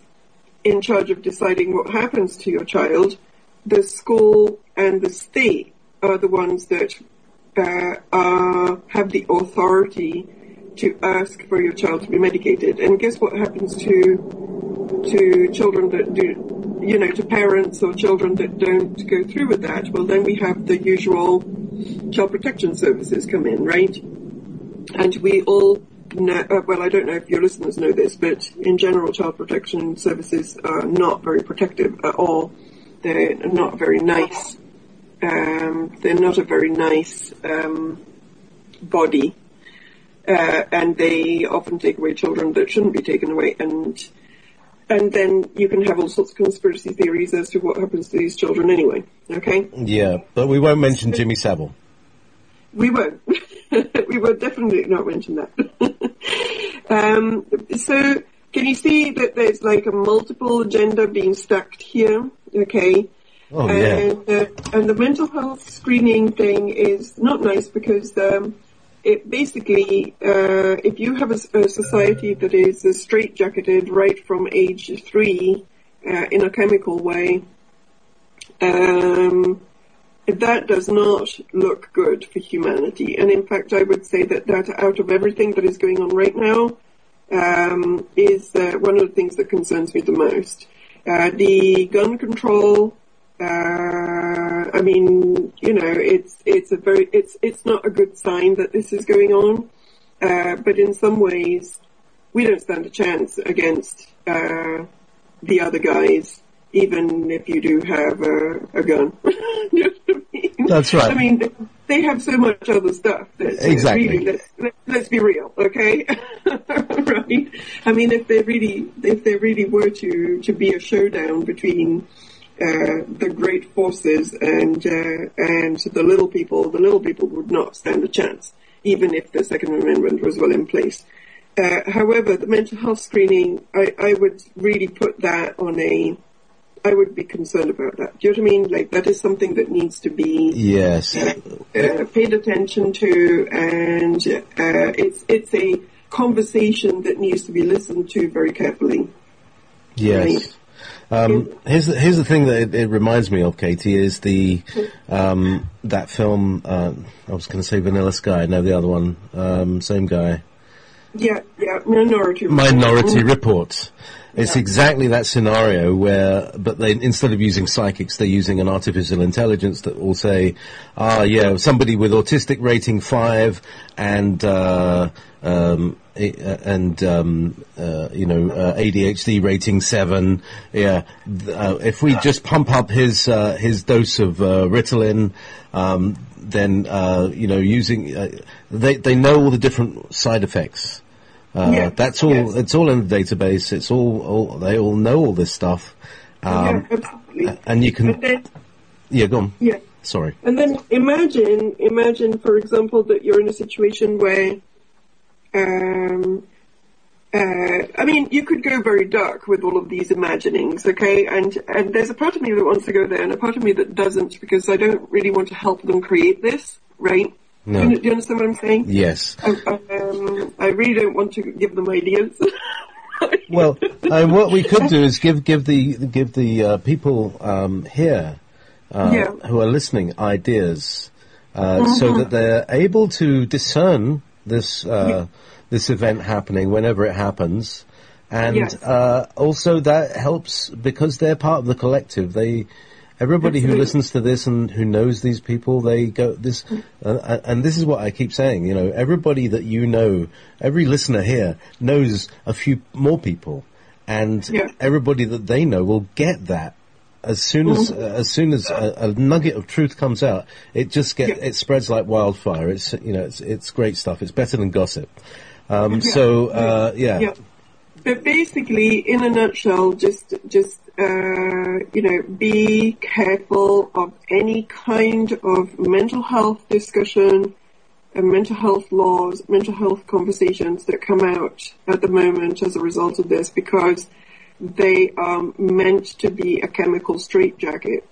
in charge of deciding what happens to your child. The school and the state are the ones that have the authority to ask for your child to be medicated. And guess what happens to children that do, to parents or children that don't go through with that? Well, then we have the usual child protection services come in, right? And we all know, well, I don't know if your listeners know this, but in general, child protection services are not very protective at all. They're not very nice. They're not a very nice body, and they often take away children that shouldn't be taken away, and then you can have all sorts of conspiracy theories as to what happens to these children anyway. Okay? Yeah, but we won't mention Jimmy Savile. We won't. We will definitely not mention that. So can you see that there's like a multiple agenda being stacked here? Okay. Oh, yeah. And the mental health screening thing is not nice because it basically, if you have a society that is straitjacketed right from age 3 in a chemical way, that does not look good for humanity. And in fact, I would say that out of everything that is going on right now, is one of the things that concerns me the most. The gun control, I mean, it's not a good sign that this is going on. But in some ways, we don't stand a chance against the other guys, even if you do have a gun. You know what I mean? That's right. I mean, they have so much other stuff. That, exactly. Really, let's be real, okay? Right? I mean, if there really were to be a showdown between the great forces and the little people would not stand a chance, even if the Second Amendment was well in place. However, the mental health screening, I would really put that on I would be concerned about that. Do you know what I mean? Like, that is something that needs to be paid attention to, and it's a conversation that needs to be listened to very carefully. Yes. Right? Here's the thing that it reminds me of, Katie, is the that film. I was going to say Vanilla Sky. No, the other one. Same guy. Yeah. Minority Report. It's exactly that scenario where, but they, instead of using psychics, they're using an artificial intelligence that will say, somebody with autistic rating 5 and ADHD rating 7. Yeah, if we just pump up his dose of Ritalin, then using they know all the different side effects. That's all. Yes. It's all in the database. It's all. They all know all this stuff. Absolutely. And you can. Go on. Yeah. Sorry. And then imagine, for example, that you're in a situation where I mean, you could go very dark with all of these imaginings, okay? And there's a part of me that wants to go there and a part of me that doesn't, because I don't really want to help them create this, right? No. Do you understand what I'm saying? Yes. I really don't want to give them ideas. Well, what we could do is give the people here who are listening ideas, so that they're able to discern this this event happening whenever it happens, and also that helps because they're part of the collective. Everybody who listens to this and who knows these people, they go this, and this is what I keep saying. You know, everybody that you know, every listener here knows a few more people, and everybody that they know will get that as soon as a nugget of truth comes out. It just it spreads like wildfire. It's it's great stuff. It's better than gossip. But basically, in a nutshell, just be careful of any kind of mental health discussion and mental health laws, mental health conversations that come out at the moment as a result of this, because they are meant to be a chemical straitjacket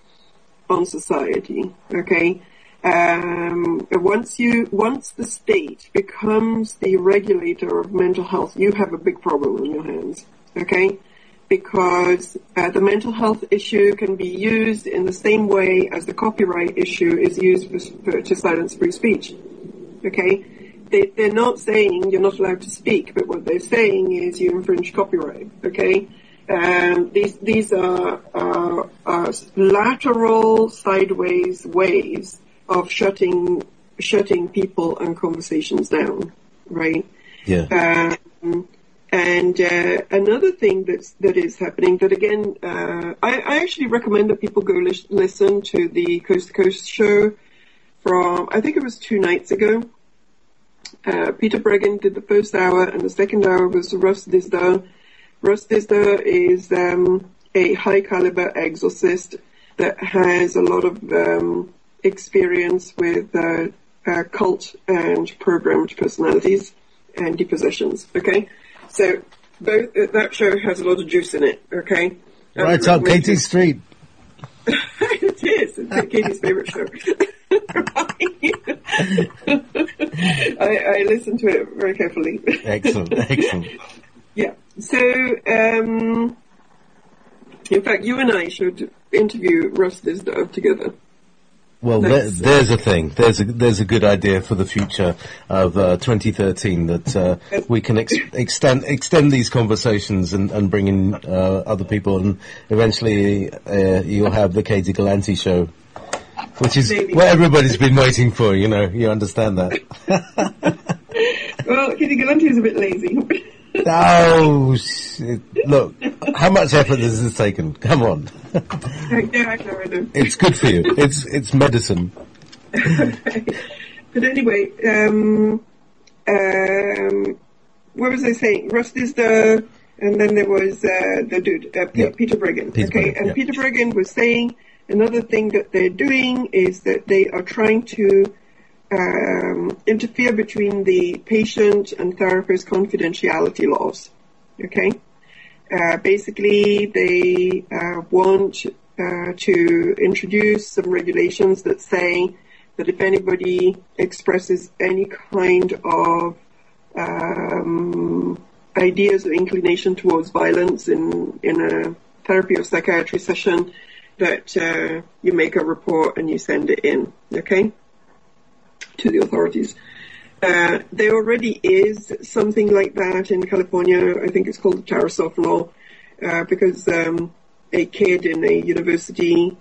on society. Okay. Once the state becomes the regulator of mental health, you have a big problem on your hands, okay? Because the mental health issue can be used in the same way as the copyright issue is used to silence free speech, okay? They're not saying you're not allowed to speak, but what they're saying is you infringe copyright, okay? These are lateral, sideways ways of shutting people and conversations down, right? Yeah. And another thing that is happening, that again, I actually recommend that people go listen to the Coast to Coast show from, I think it was 2 nights ago. Peter Breggin did the first hour, and the second hour was Russ Disda. Russ Disda is a high caliber exorcist that has a lot of experience with cult and programmed personalities and depossessions, okay? So that show has a lot of juice in it, okay? Right up Katie's street. It is. It's Katie's favourite show. I listen to it very carefully. Excellent. Yeah. So, in fact, you and I should interview Russ Disda together. Well, there's a thing. There's a good idea for the future of 2013 that we can extend these conversations and bring in other people, and eventually you'll have the Katie Gallanti show, which is what everybody's been waiting for. You know, you understand that. Well, Katie Gallanti is a bit lazy. Oh, look, how much effort has this taken? Come on. Yeah, I know. It's good for you. It's medicine. But anyway, what was I saying? Russ Disda, and then there was the dude, Peter Breggin. Peter Breggin was saying another thing that they're doing is that they are trying to interfere between the patient and therapist confidentiality laws. Okay? Basically, they want to introduce some regulations that say that if anybody expresses any kind of ideas or inclination towards violence in a therapy or psychiatry session, that you make a report and you send it in, okay, to the authorities. There already is something like that in California. I think it's called the Tarasoff law, because a kid in a university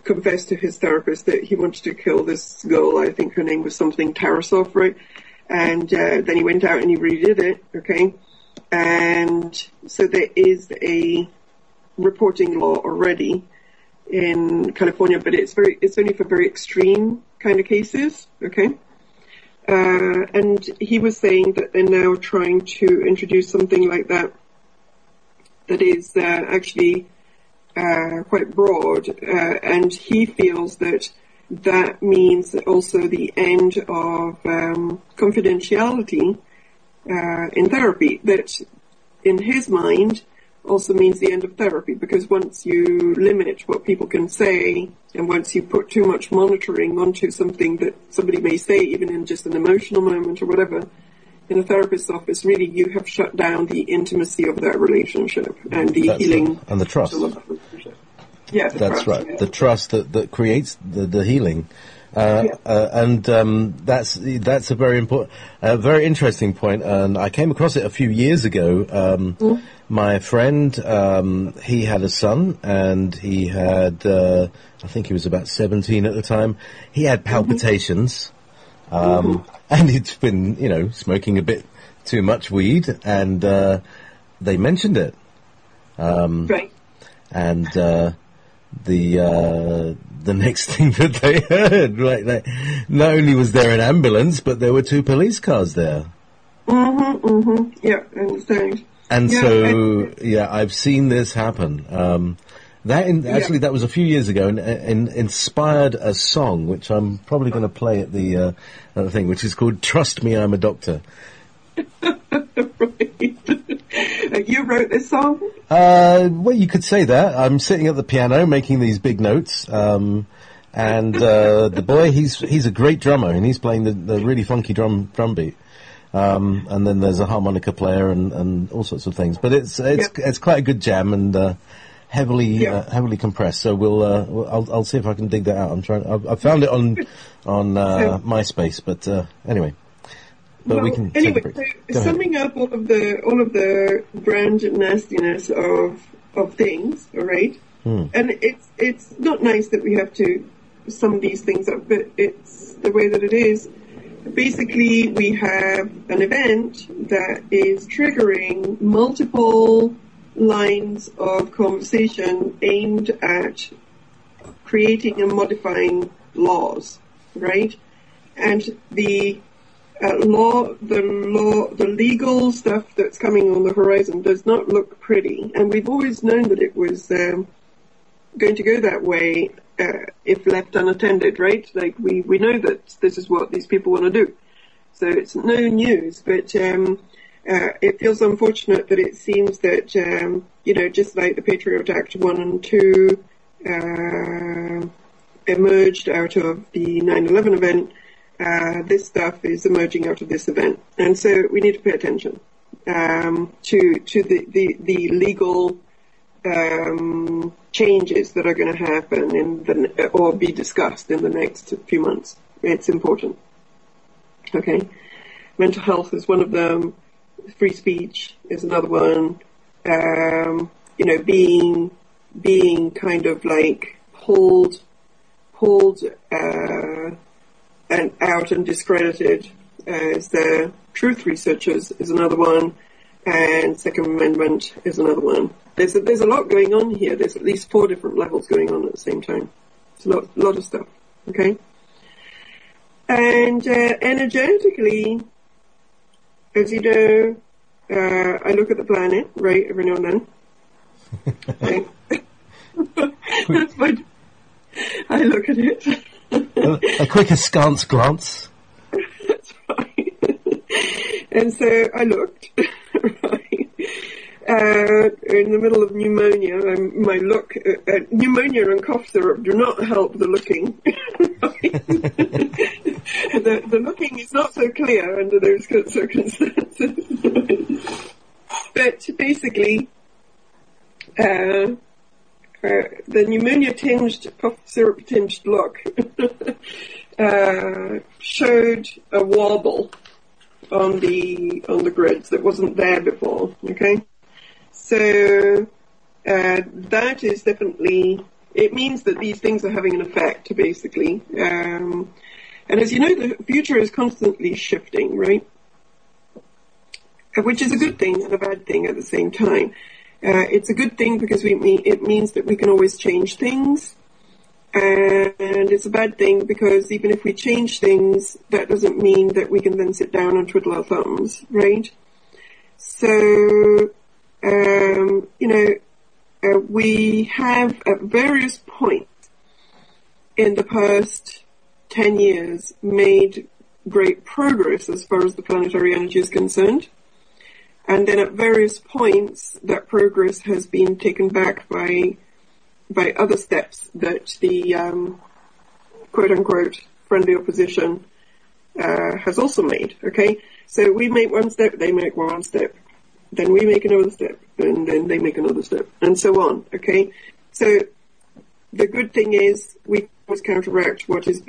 confessed to his therapist that he wanted to kill this girl. I think her name was something Tarasoff, right? And then he went out and he redid it, okay? And so there is a reporting law already in California, but it's only for very extreme kind of cases, okay? And he was saying that they're now trying to introduce something like that is actually quite broad, and he feels that means also the end of confidentiality in therapy, that in his mind also means the end of therapy, because once you limit what people can say, and once you put too much monitoring onto something that somebody may say, even in just an emotional moment or whatever, in a therapist's office, really you have shut down the intimacy of that relationship and the healing. And the trust. Yeah, that's right. Yeah. The trust that creates the healing. And that's a very important, very interesting point. And I came across it a few years ago. My friend, he had a son, and he had, I think he was about 17 at the time. He had palpitations, and he'd been, smoking a bit too much weed, and they mentioned it. Right. And the next thing that they heard, not only was there an ambulance, but there were 2 police cars there. Yeah, I understand. And I've seen this happen. That was a few years ago, and inspired a song, which I'm probably going to play at the thing, which is called "Trust Me, I'm a Doctor." Right. You wrote this song? Well, you could say that. I'm sitting at the piano making these big notes, and the boy, he's a great drummer, and he's playing the really funky drum beat. And then there's a harmonica player and all sorts of things. But it's quite a good jam, and heavily compressed. So I'll see if I can dig that out. I found it on MySpace, but anyway. But we can take a break. So summing up all of the brand nastiness of things, all right? And it's not nice that we have to sum these things up, but it's the way that it is. Basically, we have an event that is triggering multiple lines of conversation aimed at creating and modifying laws, right? And the legal stuff that's coming on the horizon does not look pretty, and we've always known that it was going to go that way if left unattended, right? Like we know that this is what these people want to do, so it's no news. But it feels unfortunate that it seems that just like the Patriot Act 1 and 2 emerged out of the 9/11 event. This stuff is emerging out of this event, and so we need to pay attention to the legal changes that are going to happen or be discussed in the next few months. It's important. Okay, mental health is one of them. Free speech is another one. Being kind of like pulled and out and discredited as the truth researchers is another one, and Second Amendment is another one. There's a lot going on here. There's at least 4 different levels going on at the same time. It's a lot of stuff. Okay, and energetically, as you know, I look at the planet right every now and then. Okay. That's fine. I look at it. A quick askance glance. That's right. And so I looked, right, in the middle of pneumonia. My look, pneumonia and cough syrup do not help the looking. Right? The looking is not so clear under those circumstances. But basically, the pneumonia-tinged, cough syrup-tinged look showed a wobble on the grids that wasn't there before. Okay, so that is definitely, it means that these things are having an effect, basically. And as you know, the future is constantly shifting, right? Which is a good thing and a bad thing at the same time. It's a good thing because it means that we can always change things, and it's a bad thing because even if we change things, that doesn't mean that we can then sit down and twiddle our thumbs, right? So, we have at various points in the past 10 years made great progress as far as the planetary energy is concerned. And then at various points, that progress has been taken back by other steps that the quote-unquote friendly opposition has also made, okay? So we make one step, they make one step. Then we make another step, and then they make another step, and so on, okay? So the good thing is we always counteract what is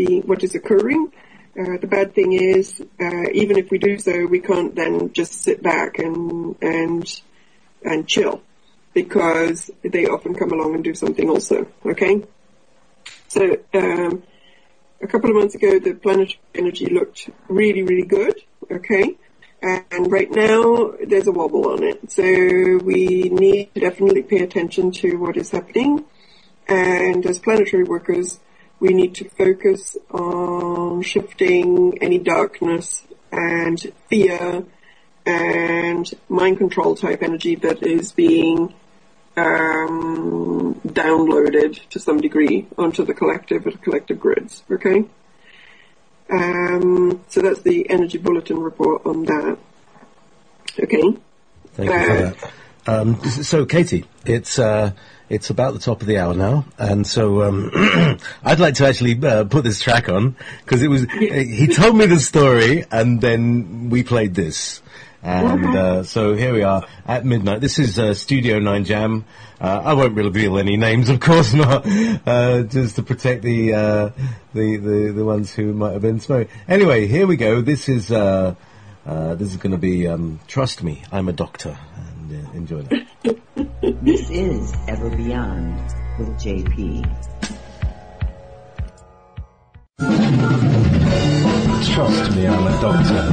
occurring. The bad thing is, even if we do so, we can't then just sit back and chill, because they often come along and do something also, okay? So a couple of months ago, the planetary energy looked really, really good, okay? And right now, there's a wobble on it. So we need to definitely pay attention to what is happening. And as planetary workers, we need to focus on shifting any darkness and fear and mind control type energy that is being downloaded to some degree onto the collective grids, okay? So that's the energy bulletin report on that. Okay. Thank you for that. So, Katie, it's about the top of the hour now, and so I'd like to actually put this track on, because it was he told me the story, and then we played this. And so here we are at midnight. This is Studio 9 Jam. I won't reveal any names, of course not, just to protect the ones who might have been smoking. Anyway, here we go. This is going to be Trust Me, I'm a Doctor, and enjoy that. This is Ever Beyond with JP. Trust me, I'm a doctor.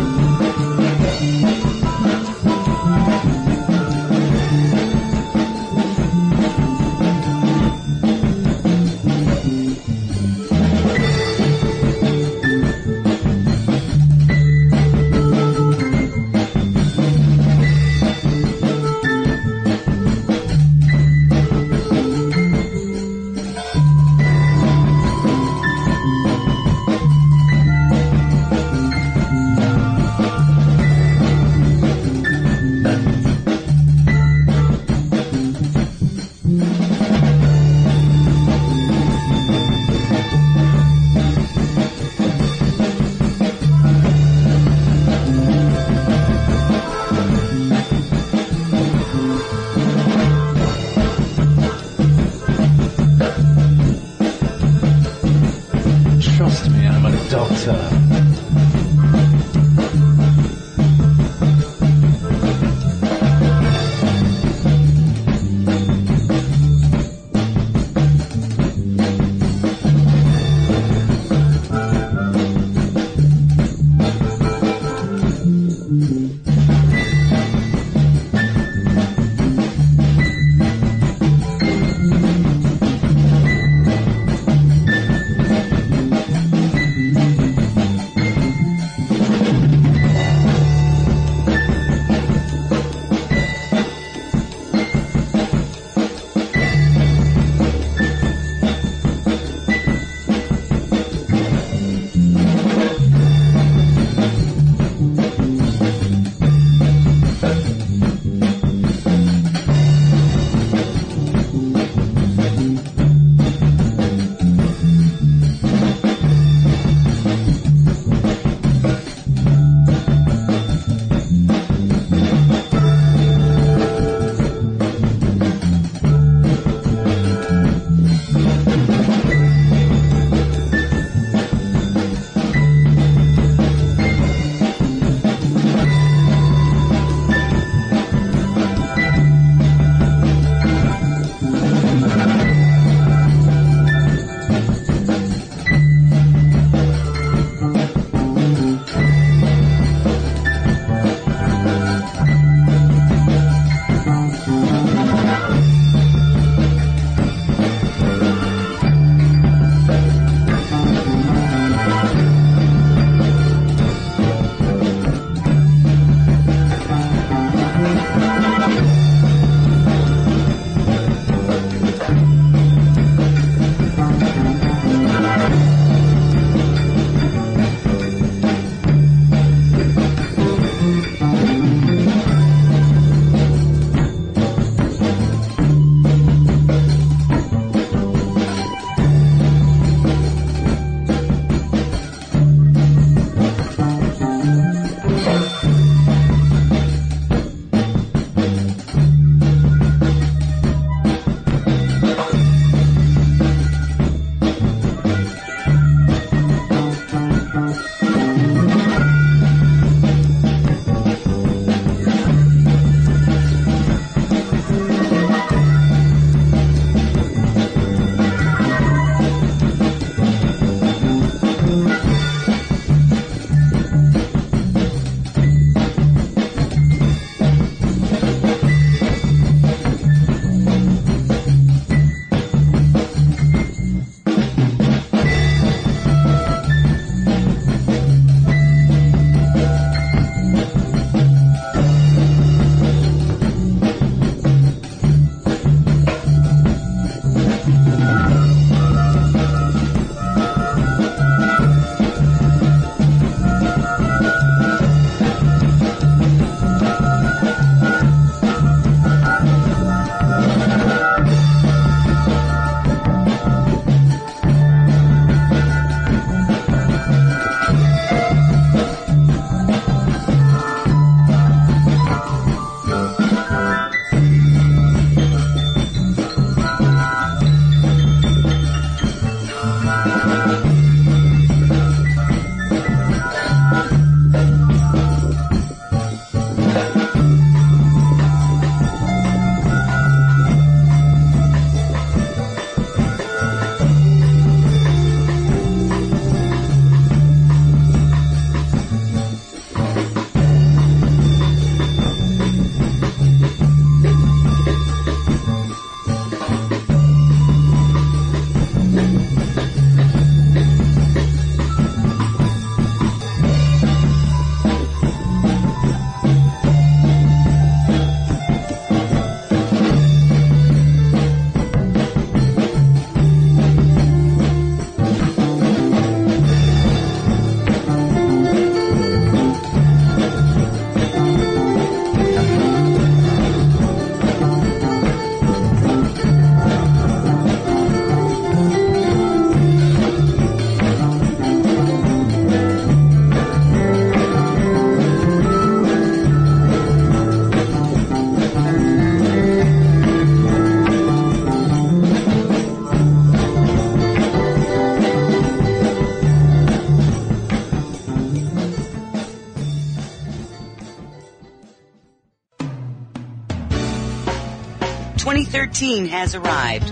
2014 has arrived.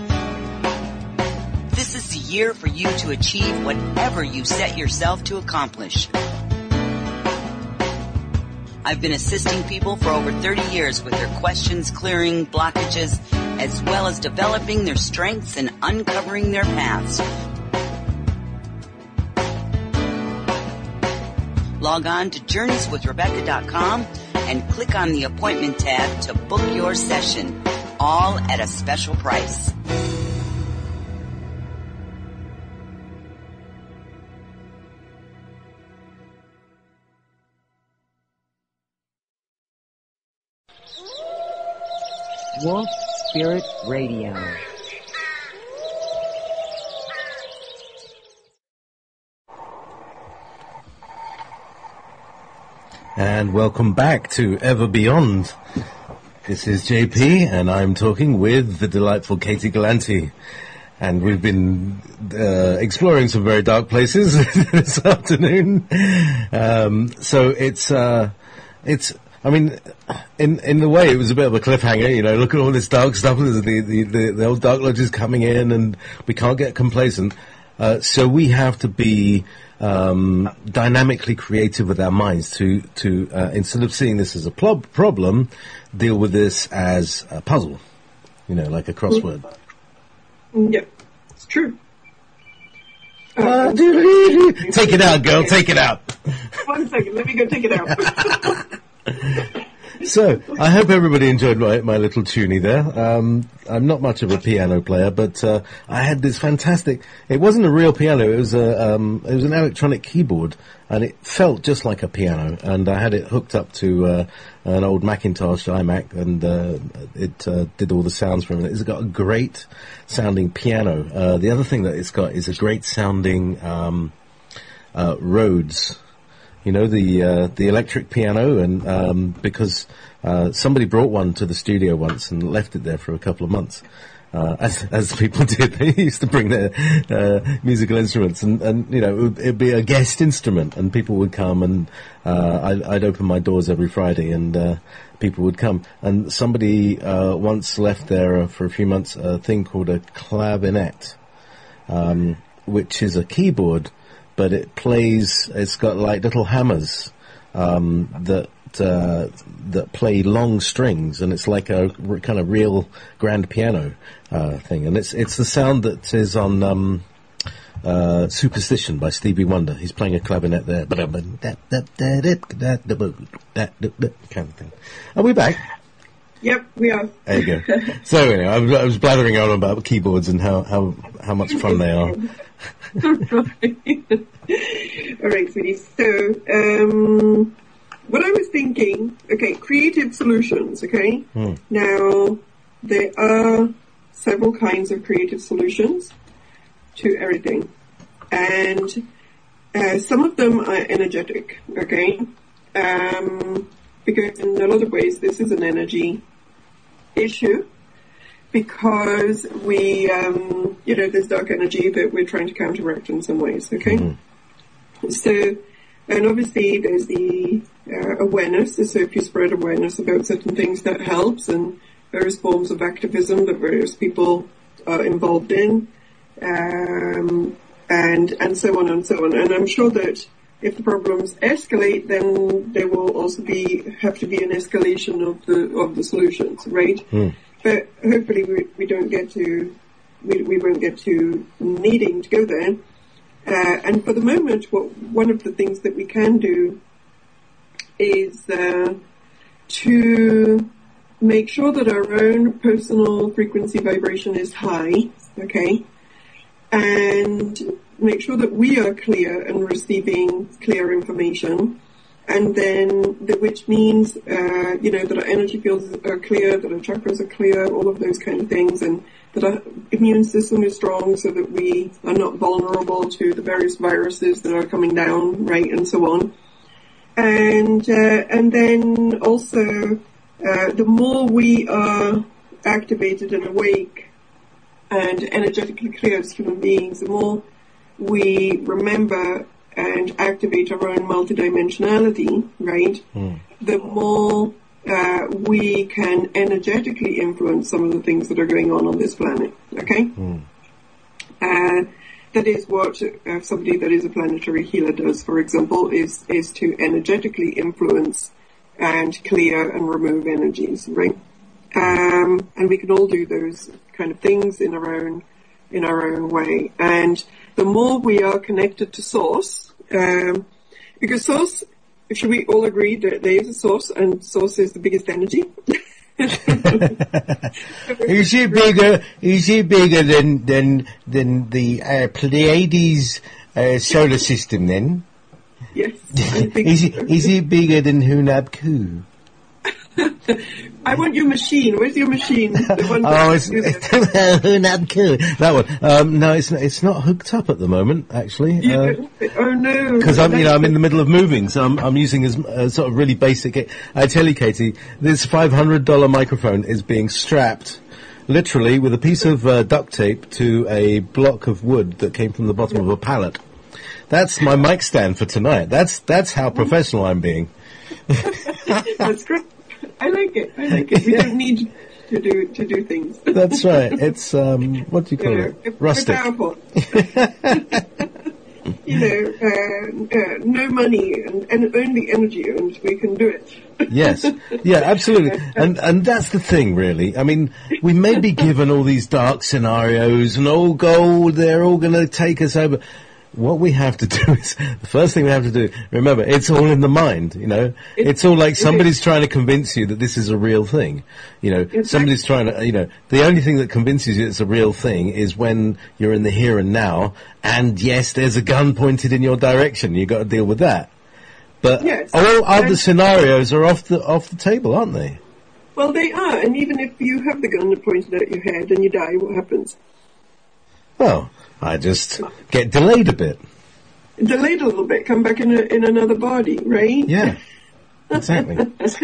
This is the year for you to achieve whatever you set yourself to accomplish. I've been assisting people for over 30 years with their questions, clearing blockages, as well as developing their strengths and uncovering their paths. Log on to journeyswithrebecca.com and click on the appointment tab to book your session, all at a special price. Wolf Spirit Radio. And welcome back to Ever Beyond. This is JP, and I'm talking with the delightful Katie Gallanti. And we've been exploring some very dark places this afternoon. So it's. I mean, in the way, it was a bit of a cliffhanger. You know, look at all this dark stuff. The old Dark Lodge is coming in, and we can't get complacent. So we have to be dynamically creative with our minds to instead of seeing this as a problem, deal with this as a puzzle. You know, like a crossword. Yeah, it's true. Take it out, girl. Take it out. 1 second. Let me go take it out. So, I hope everybody enjoyed my little tunie there. I'm not much of a piano player, but I had this fantastic. It wasn't a real piano. It was an electronic keyboard, and it felt just like a piano. And I had it hooked up to an old Macintosh iMac, and it did all the sounds from it. It's got a great sounding piano. The other thing that it's got is a great sounding Rhodes. You know, the electric piano, and because somebody brought one to the studio once and left it there for a couple of months, as people did. They used to bring their musical instruments, and you know, it'd be a guest instrument, and people would come, and I'd open my doors every Friday, and people would come. And somebody once left there for a few months a thing called a clavinet, which is a keyboard. But it plays. It's got like little hammers that play long strings, and it's like a kind of real grand piano thing. And it's the sound that is on Superstition by Stevie Wonder. He's playing a clavinet there, kind of thing. Are we back? Yep, we are. There you go. So anyway, I was blathering on about keyboards and how much fun they are. All right, sweetie. So, what I was thinking, okay, creative solutions, okay? Now, there are several kinds of creative solutions to everything. And some of them are energetic, okay? Because in a lot of ways, this is an energy issue. Because we, there's dark energy that we're trying to counteract in some ways, okay? So, and obviously there's the awareness, so if you spread awareness about certain things, that helps, and various forms of activism that various people are involved in, and so on and so on. And I'm sure that if the problems escalate, then there will also have to be an escalation of the solutions, right? But hopefully we won't get to needing to go there. And for the moment, one of the things that we can do is to make sure that our own personal frequency vibration is high, okay? And make sure that we are clear and receiving clear information. And then, which means, that our energy fields are clear, that our chakras are clear, all of those kind of things, and that our immune system is strong so that we are not vulnerable to the various viruses that are coming down, right, and so on. And then also, the more we are activated and awake and energetically clear as human beings, the more we remember and activate our own multidimensionality, right? The more we can energetically influence some of the things that are going on this planet. Okay? That is what somebody that is a planetary healer does, for example, is to energetically influence and clear and remove energies, right? And we can all do those kind of things in our own way. And the more we are connected to Source, because Source, should we all agree that there is a Source, and Source is the biggest energy? Is it bigger than the Pleiades solar system then? Yes, I think is it bigger than Hunab-Ku? I want your machine. Where's your machine? It's Hunab-Ku. That one. No, it's not hooked up at the moment, actually. Oh no! Because I'm in the middle of moving, so I'm using a sort of really basic. I tell you, Katie, this $500 microphone is being strapped, literally, with a piece of duct tape to a block of wood that came from the bottom of a pallet. That's my mic stand for tonight. That's how professional I'm being. That's great. I like it. We don't need to do things. That's right. It's what do you call it? Rustic. No money and only energy, and we can do it. Yes. Yeah, absolutely. And that's the thing, really. I mean, we may be given all these dark scenarios and they're all going to take us over. What we have to do is, the first thing we have to do, remember, it's all in the mind, It's all like somebody's trying to convince you that this is a real thing. Exactly. Somebody's trying to, the only thing that convinces you it's a real thing is when you're in the here and now, and yes, there's a gun pointed in your direction. You've got to deal with that. But all other scenarios are off the table, aren't they? Well, they are, and even if you have the gun pointed at your head and you die, what happens? Well, I just get delayed a bit. Delayed a little bit, come back in another body, right? Yeah, exactly. It's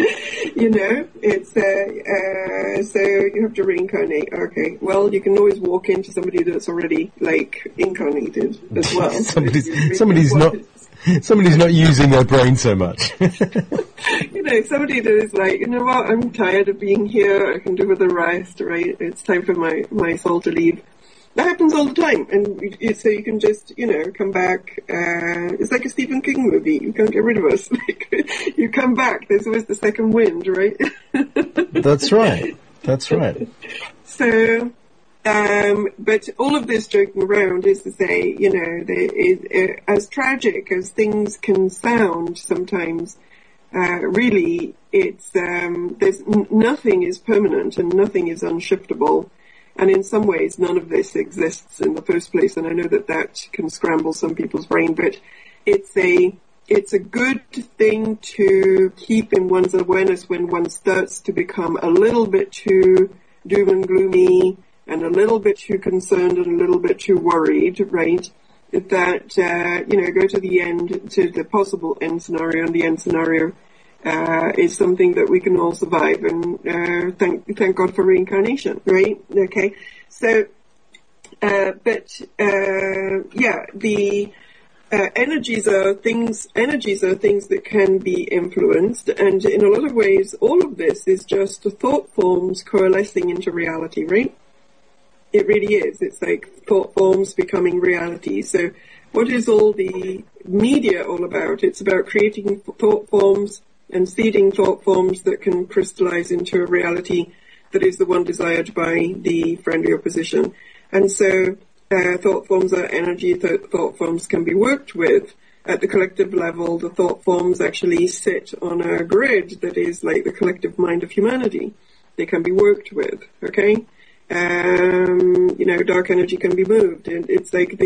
so you have to reincarnate. Okay, well, you can always walk into somebody that's already incarnated as well. somebody's not using their brain so much. Somebody that is like, you know what, I'm tired of being here. I can do with the rest, right? It's time for my soul to leave. That happens all the time, and so you can just, come back. It's like a Stephen King movie. You can't get rid of us. You come back. There's always the second wind, right? That's right. So, but all of this joking around is to say, as tragic as things can sound sometimes, really, it's nothing is permanent and nothing is unshiftable. And in some ways, none of this exists in the first place. And I know that can scramble some people's brain, but it's a good thing to keep in one's awareness when one starts to become a little bit too doom and gloomy and a little bit too concerned and a little bit too worried, right? That, go to the end, to the possible end scenario, and the end scenario is something that we can all survive, and thank God for reincarnation, right? Okay, so, the energies are things that can be influenced, and in a lot of ways, all of this is just thought forms coalescing into reality, right? It really is. It's like thought forms becoming reality. So, what is all the media all about? It's about creating thought forms and seeding thought forms that can crystallize into a reality that is the one desired by the friendly opposition. And so thought forms are energy. Thought forms can be worked with at the collective level. The thought forms actually sit on a grid that is like the collective mind of humanity. They can be worked with, okay? Dark energy can be moved, and it's like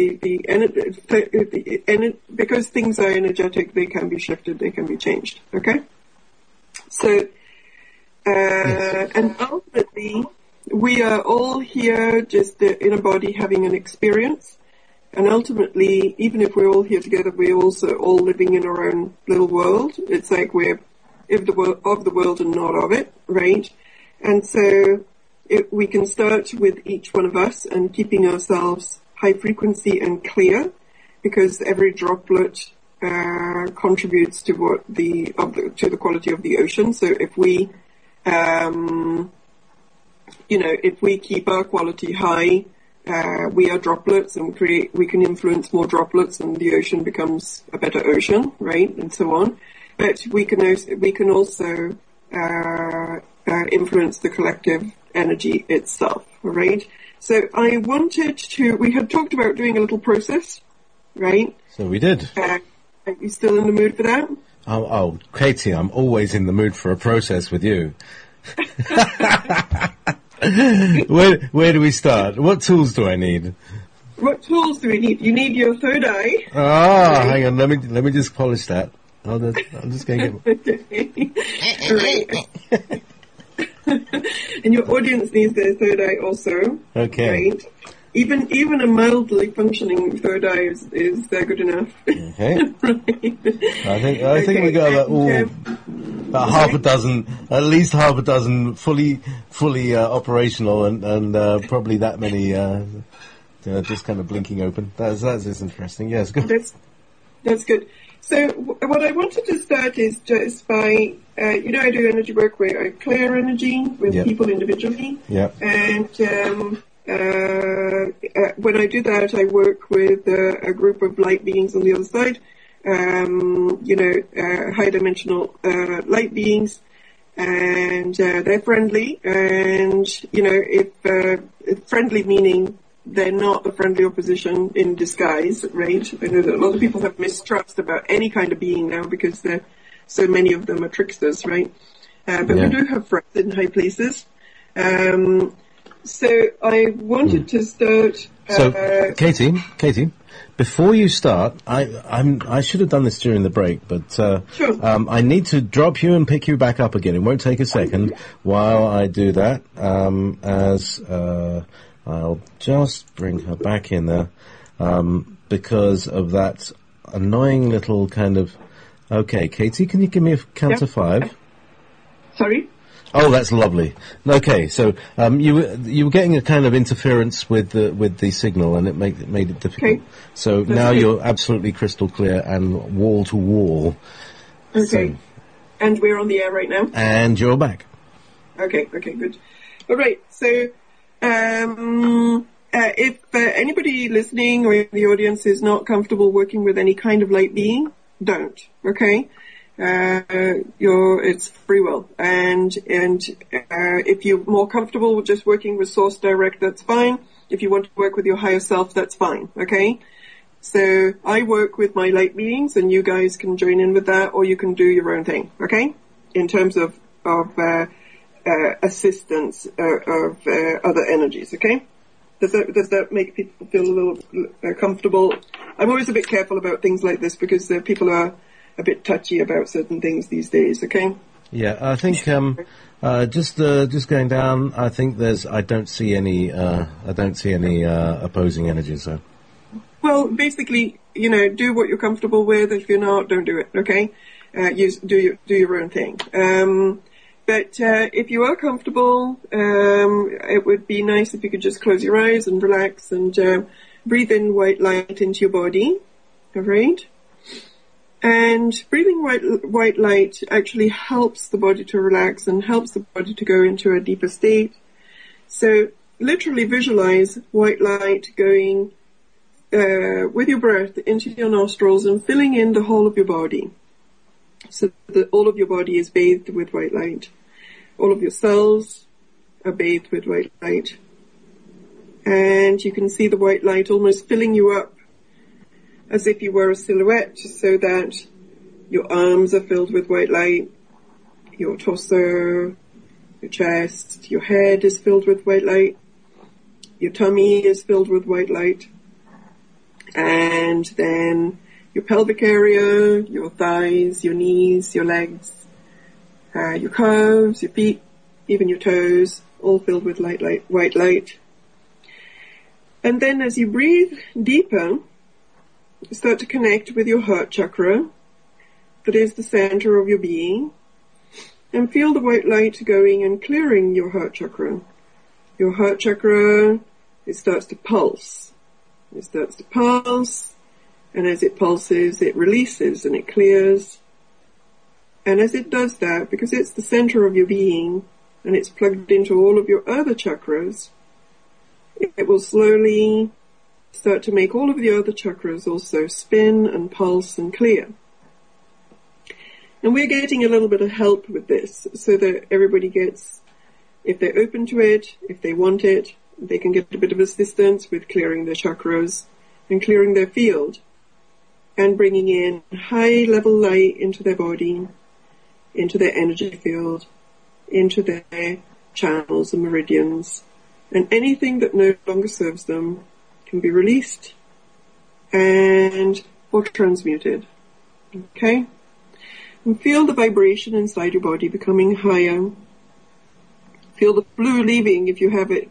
because things are energetic, they can be shifted, they can be changed. Okay, so and ultimately, we are all here just in a body having an experience, and ultimately, even if we're all here together, we're also all living in our own little world. It's like we're of the world and not of it, right? And so we can start with each one of us and keeping ourselves high frequency and clear, because every droplet contributes to to the quality of the ocean. So if we, if we keep our quality high, we are droplets, and we can influence more droplets, and the ocean becomes a better ocean, right, and so on. But we can also influence the collective energy itself, right? So we had talked about doing a little process, right? So we did. Are you still in the mood for that? Oh, Katie, I'm always in the mood for a process with you. Where do we start? What tools do I need? What tools do we need? You need your third eye. Ah, hang on. Let me just polish that. I'm just going to get. Right. And your audience needs their third eye also. Okay. Right. Even a mildly functioning third eye is good enough. Okay. Right. I think we got about at least half a dozen fully operational, and probably that many just kind of blinking open. That's just interesting. Yes, good. That's good. So what I wanted to start is just by, I do energy work where I clear energy with people individually. Yep. And when I do that, I work with a group of light beings on the other side, high dimensional light beings, and they're friendly. And, if friendly meaning they're not the friendly opposition in disguise, right? I know that a lot of people have mistrust about any kind of being now because so many of them are tricksters, right? But we do have friends in high places. So I wanted to start. So, Katie, before you start, I should have done this during the break, but sure. I need to drop you and pick you back up again. It won't take a second while I do that. I'll just bring her back in there because of that annoying little kind of. Okay, Katie, can you give me a count to 5? Sorry. Oh, that's lovely. Okay, so you were getting a kind of interference with the signal, and it made it difficult. Okay. So that's now good. You're absolutely crystal clear and wall to wall. Okay. So, and we're on the air right now. and you're back. Okay, good. All right, so if anybody listening or in the audience is not comfortable working with any kind of light being, don't. Okay. It's free will, and if you're more comfortable with just working with Source Direct, that's fine. If you want to work with your higher self, that's fine. Okay. So I work with my light beings, and you guys can join in with that, or you can do your own thing. Okay. In terms of assistance of other energies. Okay. Does that make people feel a little comfortable? I'm always a bit careful about things like this because people are a bit touchy about certain things these days. Okay. Yeah, I think just going down. I think I don't see any opposing energies. So. Well, basically, do what you're comfortable with. If you're not, don't do it. Okay. Do your own thing. But if you are comfortable, it would be nice if you could just close your eyes and relax and breathe in white light into your body. All right. And breathing white light actually helps the body to relax and helps the body to go into a deeper state. So literally visualize white light going with your breath into your nostrils and filling in the whole of your body. So that all of your body is bathed with white light. All of your cells are bathed with white light. And you can see the white light almost filling you up as if you were a silhouette, so that your arms are filled with white light, your torso, your chest, your head is filled with white light, your tummy is filled with white light, and then your pelvic area, your thighs, your knees, your legs, your calves, your feet, even your toes, all filled with white light. And then as you breathe deeper, start to connect with your heart chakra, that is the center of your being, and feel the white light going and clearing your heart chakra. Your heart chakra, it starts to pulse. It starts to pulse, And as it pulses, it releases and it clears. And as it does that, because it's the center of your being and it's plugged into all of your other chakras, it will slowly start to make all of the other chakras also spin and pulse and clear. And we're getting a little bit of help with this so that everybody gets, if they're open to it, if they want it, they can get a bit of assistance with clearing their chakras and clearing their field and bringing in high level light into their body, into their energy field, into their channels and meridians, and anything that no longer serves them can be released and or transmuted. Okay? And feel the vibration inside your body becoming higher. Feel the flu leaving if you have it.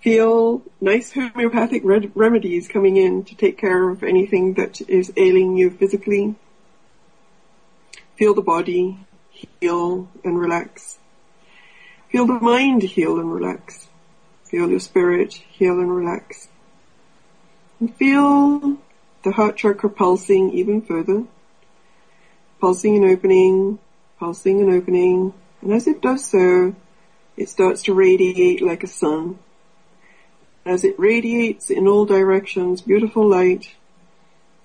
Feel nice homeopathic remedies coming in to take care of anything that is ailing you physically. Feel the body heal and relax. Feel the mind heal and relax. Feel your spirit heal and relax. And feel the heart chakra pulsing even further. Pulsing and opening, pulsing and opening. And as it does so, it starts to radiate like a sun. As it radiates in all directions, beautiful light,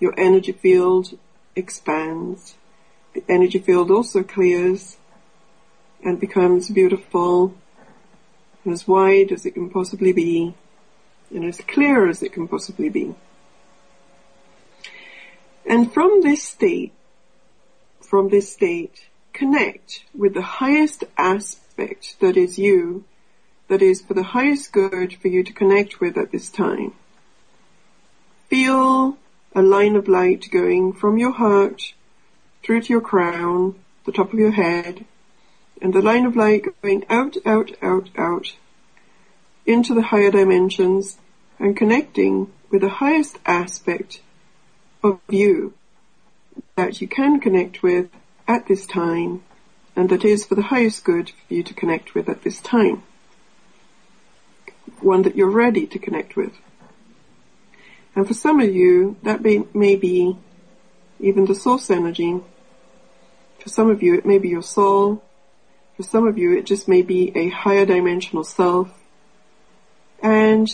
your energy field expands. The energy field also clears and becomes beautiful and as wide as it can possibly be and as clear as it can possibly be. And from this state, connect with the highest aspect that is you, that is for the highest good for you to connect with at this time. Feel a line of light going from your heart through to your crown, the top of your head, and the line of light going out, out, out, out into the higher dimensions and connecting with the highest aspect of you that you can connect with at this time, and that is for the highest good for you to connect with at this time. One that you're ready to connect with. And for some of you, that may be even the source energy. For some of you, it may be your soul. For some of you, it just may be a higher dimensional self. And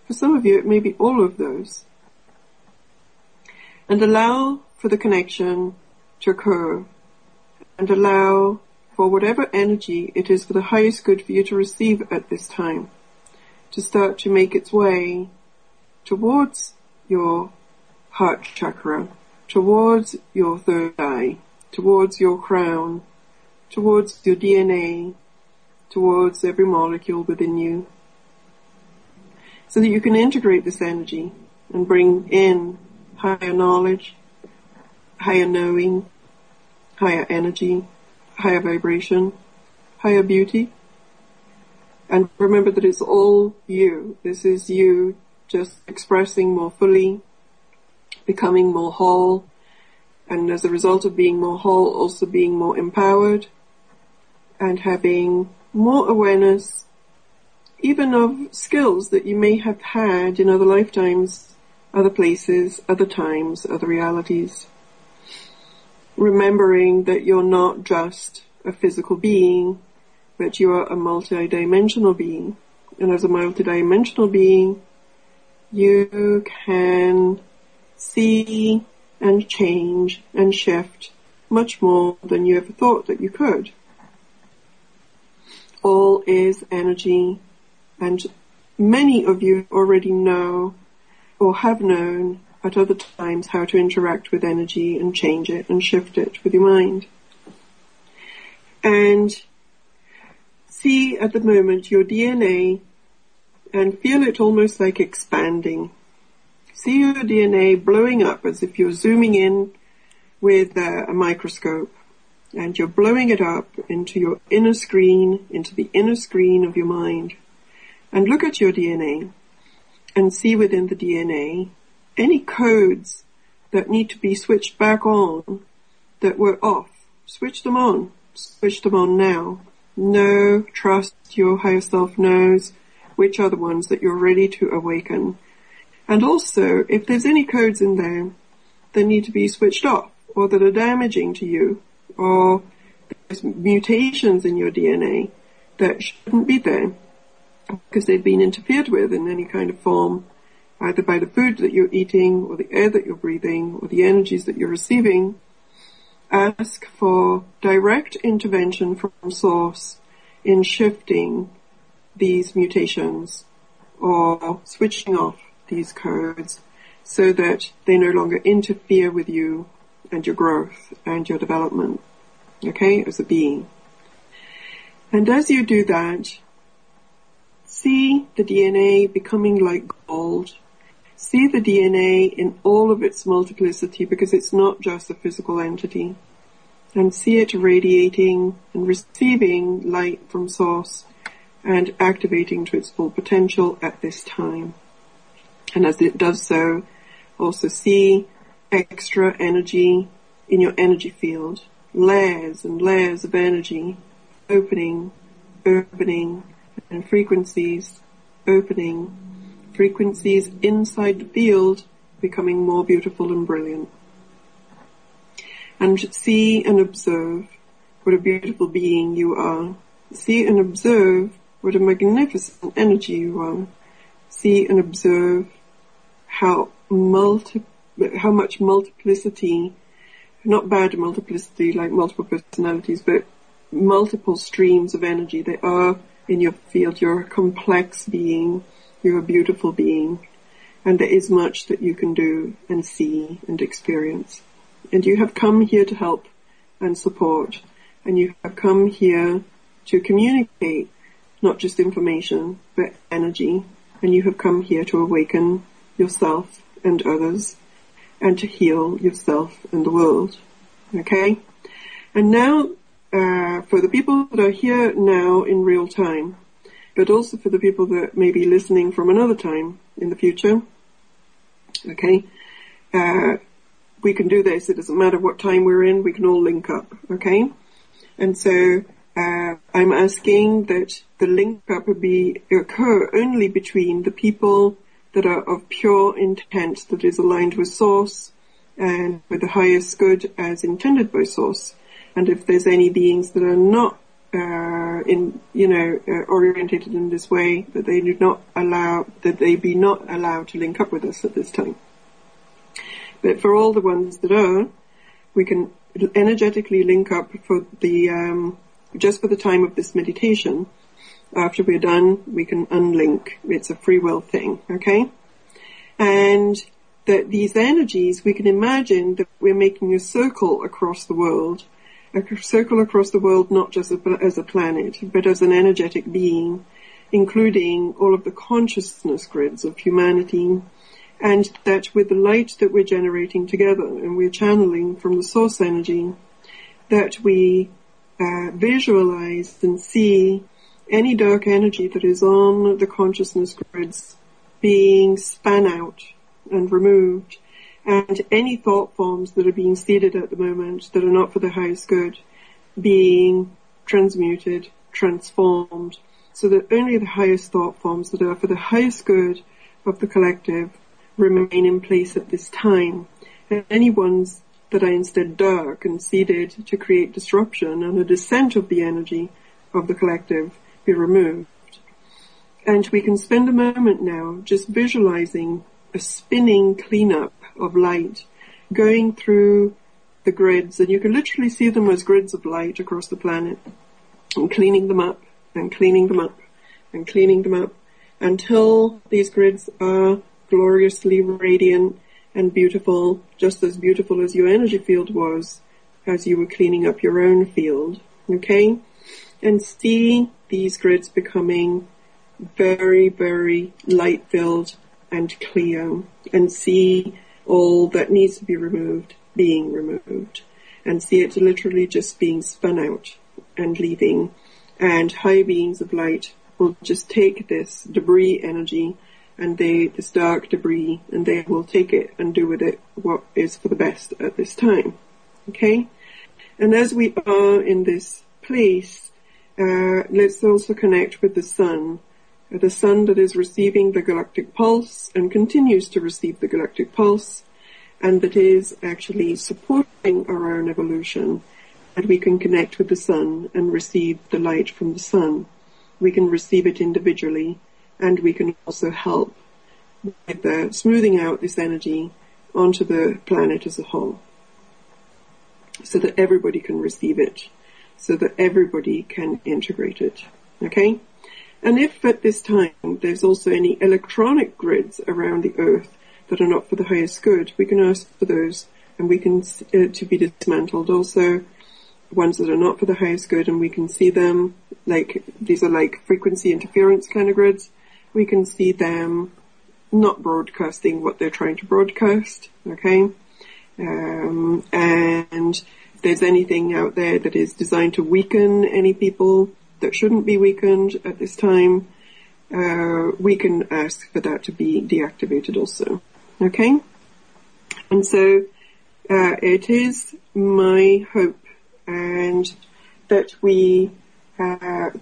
for some of you, it may be all of those. And allow for the connection to occur. And allow for whatever energy it is for the highest good for you to receive at this time to start to make its way towards your heart chakra, towards your third eye, towards your crown, towards your DNA, towards every molecule within you, so that you can integrate this energy and bring in higher knowledge, higher knowing, higher energy, higher vibration, higher beauty. And remember that it's all you. This is you just expressing more fully, becoming more whole, and as a result of being more whole, also being more empowered and having more awareness, even of skills that you may have had in other lifetimes, other places, other times, other realities. Remembering that you're not just a physical being, but you are a multidimensional being. And as a multidimensional being, you can see and change and shift much more than you ever thought that you could. All is energy, and many of you already know or have known at other times how to interact with energy and change it and shift it with your mind. And see at the moment your DNA and feel it almost like expanding. See your DNA blowing up as if you're zooming in with a microscope, and you're blowing it up into your inner screen, into the inner screen of your mind. And look at your DNA and see within the DNA any codes that need to be switched back on that were off. Switch them on. Switch them on now. Know, trust your higher self knows which are the ones that you're ready to awaken. And also, if there's any codes in there that need to be switched off, or that are damaging to you, or there's mutations in your DNA that shouldn't be there because they've been interfered with in any kind of form, either by the food that you're eating, or the air that you're breathing, or the energies that you're receiving, ask for direct intervention from Source in shifting these mutations or switching off these codes so that they no longer interfere with you and your growth and your development, okay, as a being. And as you do that, see the DNA becoming like gold. See the DNA in all of its multiplicity, because it's not just a physical entity. And see it radiating and receiving light from Source and activating to its full potential at this time. And as it does so, also see extra energy in your energy field, layers and layers of energy opening, and frequencies opening, frequencies inside the field becoming more beautiful and brilliant. And see and observe what a beautiful being you are. See and observe what a magnificent energy you are. See and observe how much multiplicity, not bad multiplicity like multiple personalities, but multiple streams of energy there are in your field. You're a complex being. You're a beautiful being. And there is much that you can do and see and experience. And you have come here to help and support. And you have come here to communicate not just information, but energy. And you have come here to awaken yourself and others, and to heal yourself and the world. Okay? And now, for the people that are here now in real time, but also for the people that may be listening from another time in the future, okay, we can do this. It doesn't matter what time we're in, we can all link up, okay? And so, I'm asking that the link up occur only between the people that are of pure intent, that is aligned with Source and with the highest good as intended by Source. And if there's any beings that are not orientated in this way, that they be not allowed to link up with us at this time. But for all the ones that are, we can energetically link up for the just for the time of this meditation. After we're done, we can unlink. It's a free will thing, okay? And that these energies, we can imagine that we're making a circle across the world. A circle across the world, not just as a planet, but as an energetic being, including all of the consciousness grids of humanity. And that with the light that we're generating together, and we're channeling from the Source energy, that we visualize and see any dark energy that is on the consciousness grids being span out and removed, and any thought forms that are being seeded at the moment that are not for the highest good being transmuted, transformed, so that only the highest thought forms that are for the highest good of the collective remain in place at this time, and any ones that are instead dark and seeded to create disruption and a descent of the energy of the collective be removed. And we can spend a moment now just visualizing a spinning cleanup of light going through the grids, and you can literally see them as grids of light across the planet, and cleaning them up and cleaning them up and cleaning them up until these grids are gloriously radiant and beautiful, just as beautiful as your energy field was as you were cleaning up your own field, okay? And see these grids becoming very, very light-filled and clear, and see all that needs to be removed being removed, and see it literally just being spun out and leaving, and high beings of light will just take this debris energy and this dark debris, and they will take it and do with it what is for the best at this time, okay? And as we are in this place, let's also connect with the sun, the sun that is receiving the galactic pulse and continues to receive the galactic pulse, and that is actually supporting our own evolution. And we can connect with the sun and receive the light from the sun. We can receive it individually, and we can also help with smoothing out this energy onto the planet as a whole, so that everybody can receive it, so that everybody can integrate it. Okay? And if at this time there's also any electronic grids around the Earth that are not for the highest good, we can ask for those, and we can to be dismantled. Also, ones that are not for the highest good, and we can see them, like these are like frequency interference kind of grids. We can see them not broadcasting what they're trying to broadcast. Okay, and if there's anything out there that is designed to weaken any people that shouldn't be weakened at this time, we can ask for that to be deactivated also. Okay, and so it is my hope and that we,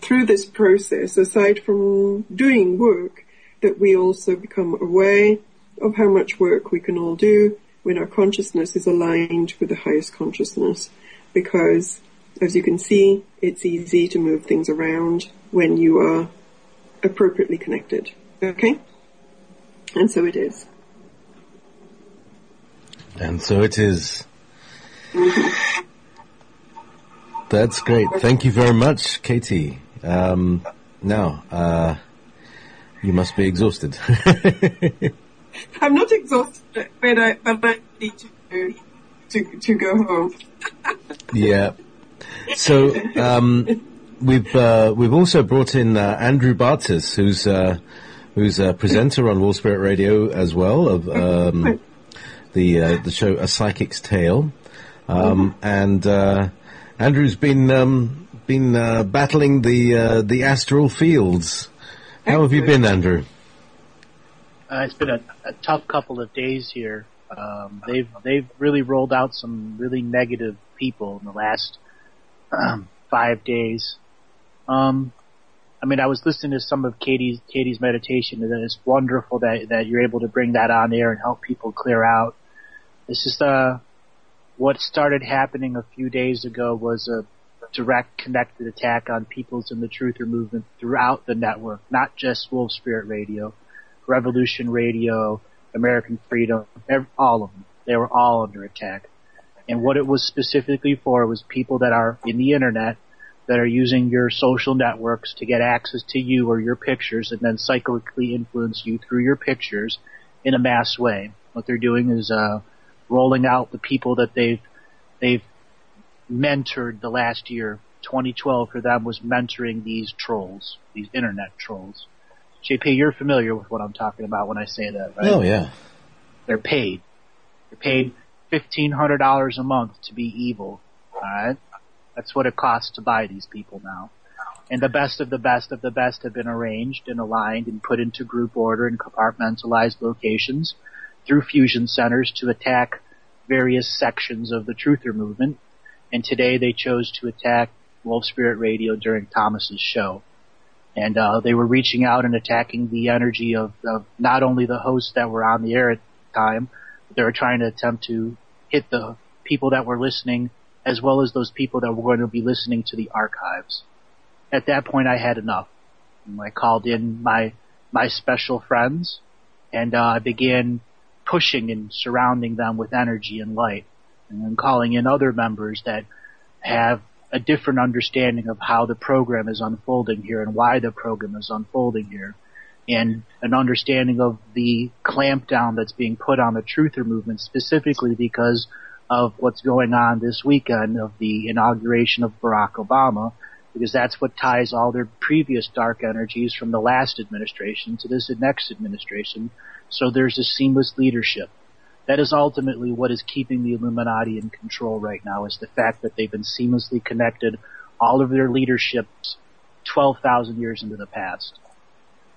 through this process, aside from doing work, that we also become aware of how much work we can all do when our consciousness is aligned with the highest consciousness. Because, as you can see, it's easy to move things around when you are appropriately connected. Okay? And so it is. And so it is. Mm-hmm. That's great. Thank you very much, Katie. Now, you must be exhausted. I'm not exhausted, but I need to go home. Yeah. So we've also brought in Andrew Bartzis, who's a presenter on Wolf Spirit Radio as well of the show A Psychic's Tale, and Andrew's been battling the astral fields. How have you been, Andrew? It's been a tough couple of days here. They've really rolled out some really negative people in the last 5 days. I mean, I was listening to some of Katie's meditation, and it's wonderful that you're able to bring that on air and help people clear out. It's just what started happening a few days ago was a direct connected attack on peoples in the Truther movement throughout the network, not just Wolf Spirit Radio, Revolution Radio, American Freedom, all of them. They were all under attack. And what it was specifically for was people that are in the internet that are using your social networks to get access to you or your pictures and then cyclically influence you through your pictures in a mass way. What they're doing is rolling out the people that they've mentored the last year. 2012 for them was mentoring these trolls, these internet trolls. JP, you're familiar with what I'm talking about when I say that, right? Oh, yeah. They're paid. They're paid $1,500 a month to be evil, alright? That's what it costs to buy these people now. And the best of the best of the best have been arranged and aligned and put into group order in compartmentalized locations through fusion centers to attack various sections of the Truther movement. And today they chose to attack Wolf Spirit Radio during Thomas's show. And they were reaching out and attacking the energy of not only the hosts that were on the air at the time, but they were trying to attempt to hit the people that were listening as well as those people that were going to be listening to the archives. At that point, I had enough. I called in my special friends, and I began pushing and surrounding them with energy and light, and then calling in other members that have a different understanding of how the program is unfolding here and why the program is unfolding here, and an understanding of the clampdown that's being put on the Truther movement specifically because of what's going on this weekend of the inauguration of Barack Obama, because that's what ties all their previous dark energies from the last administration to this next administration. So there's a seamless leadership. That is ultimately what is keeping the Illuminati in control right now, is the fact that they've been seamlessly connected all of their leaderships 12,000 years into the past.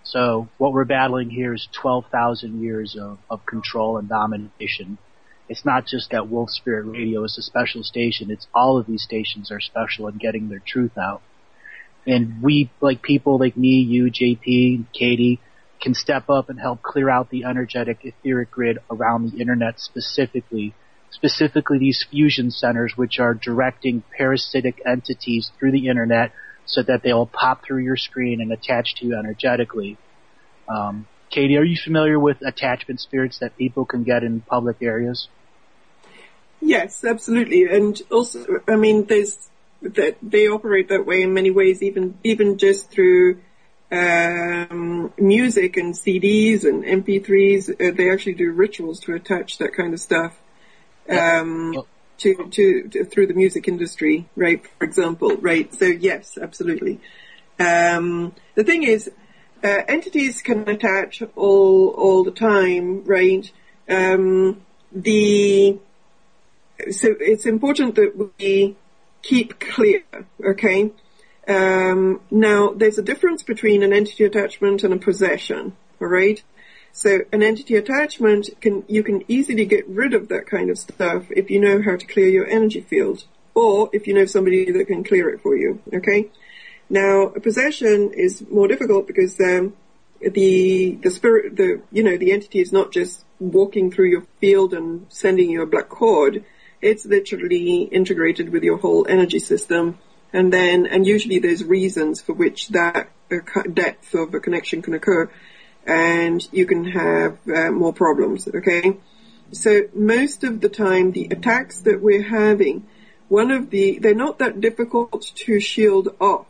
So what we're battling here is 12,000 years of control and domination. It's not just that Wolf Spirit Radio is a special station. It's all of these stations are special in getting their truth out. And we, like people like me, you, JP, Katie, can step up and help clear out the energetic etheric grid around the internet specifically these fusion centers which are directing parasitic entities through the internet so that they'll pop through your screen and attach to you energetically. Katie, are you familiar with attachment spirits that people can get in public areas? Yes, absolutely. And also, I mean, they operate that way in many ways, even just through music and CDs and MP3s. They actually do rituals to attach that kind of stuff to through the music industry, right? For example, right? So yes, absolutely. The thing is, entities can attach all the time, right? So it's important that we keep clear, okay? Now, there's a difference between an entity attachment and a possession, all right? So an entity attachment, you can easily get rid of that kind of stuff if you know how to clear your energy field, or if you know somebody that can clear it for you, okay? Now, a possession is more difficult because the spirit, the entity is not just walking through your field and sending you a black cord. It's literally integrated with your whole energy system. And usually there's reasons for which that depth of a connection can occur, and you can have more problems, okay? So most of the time, the attacks that we're having, they're not that difficult to shield off.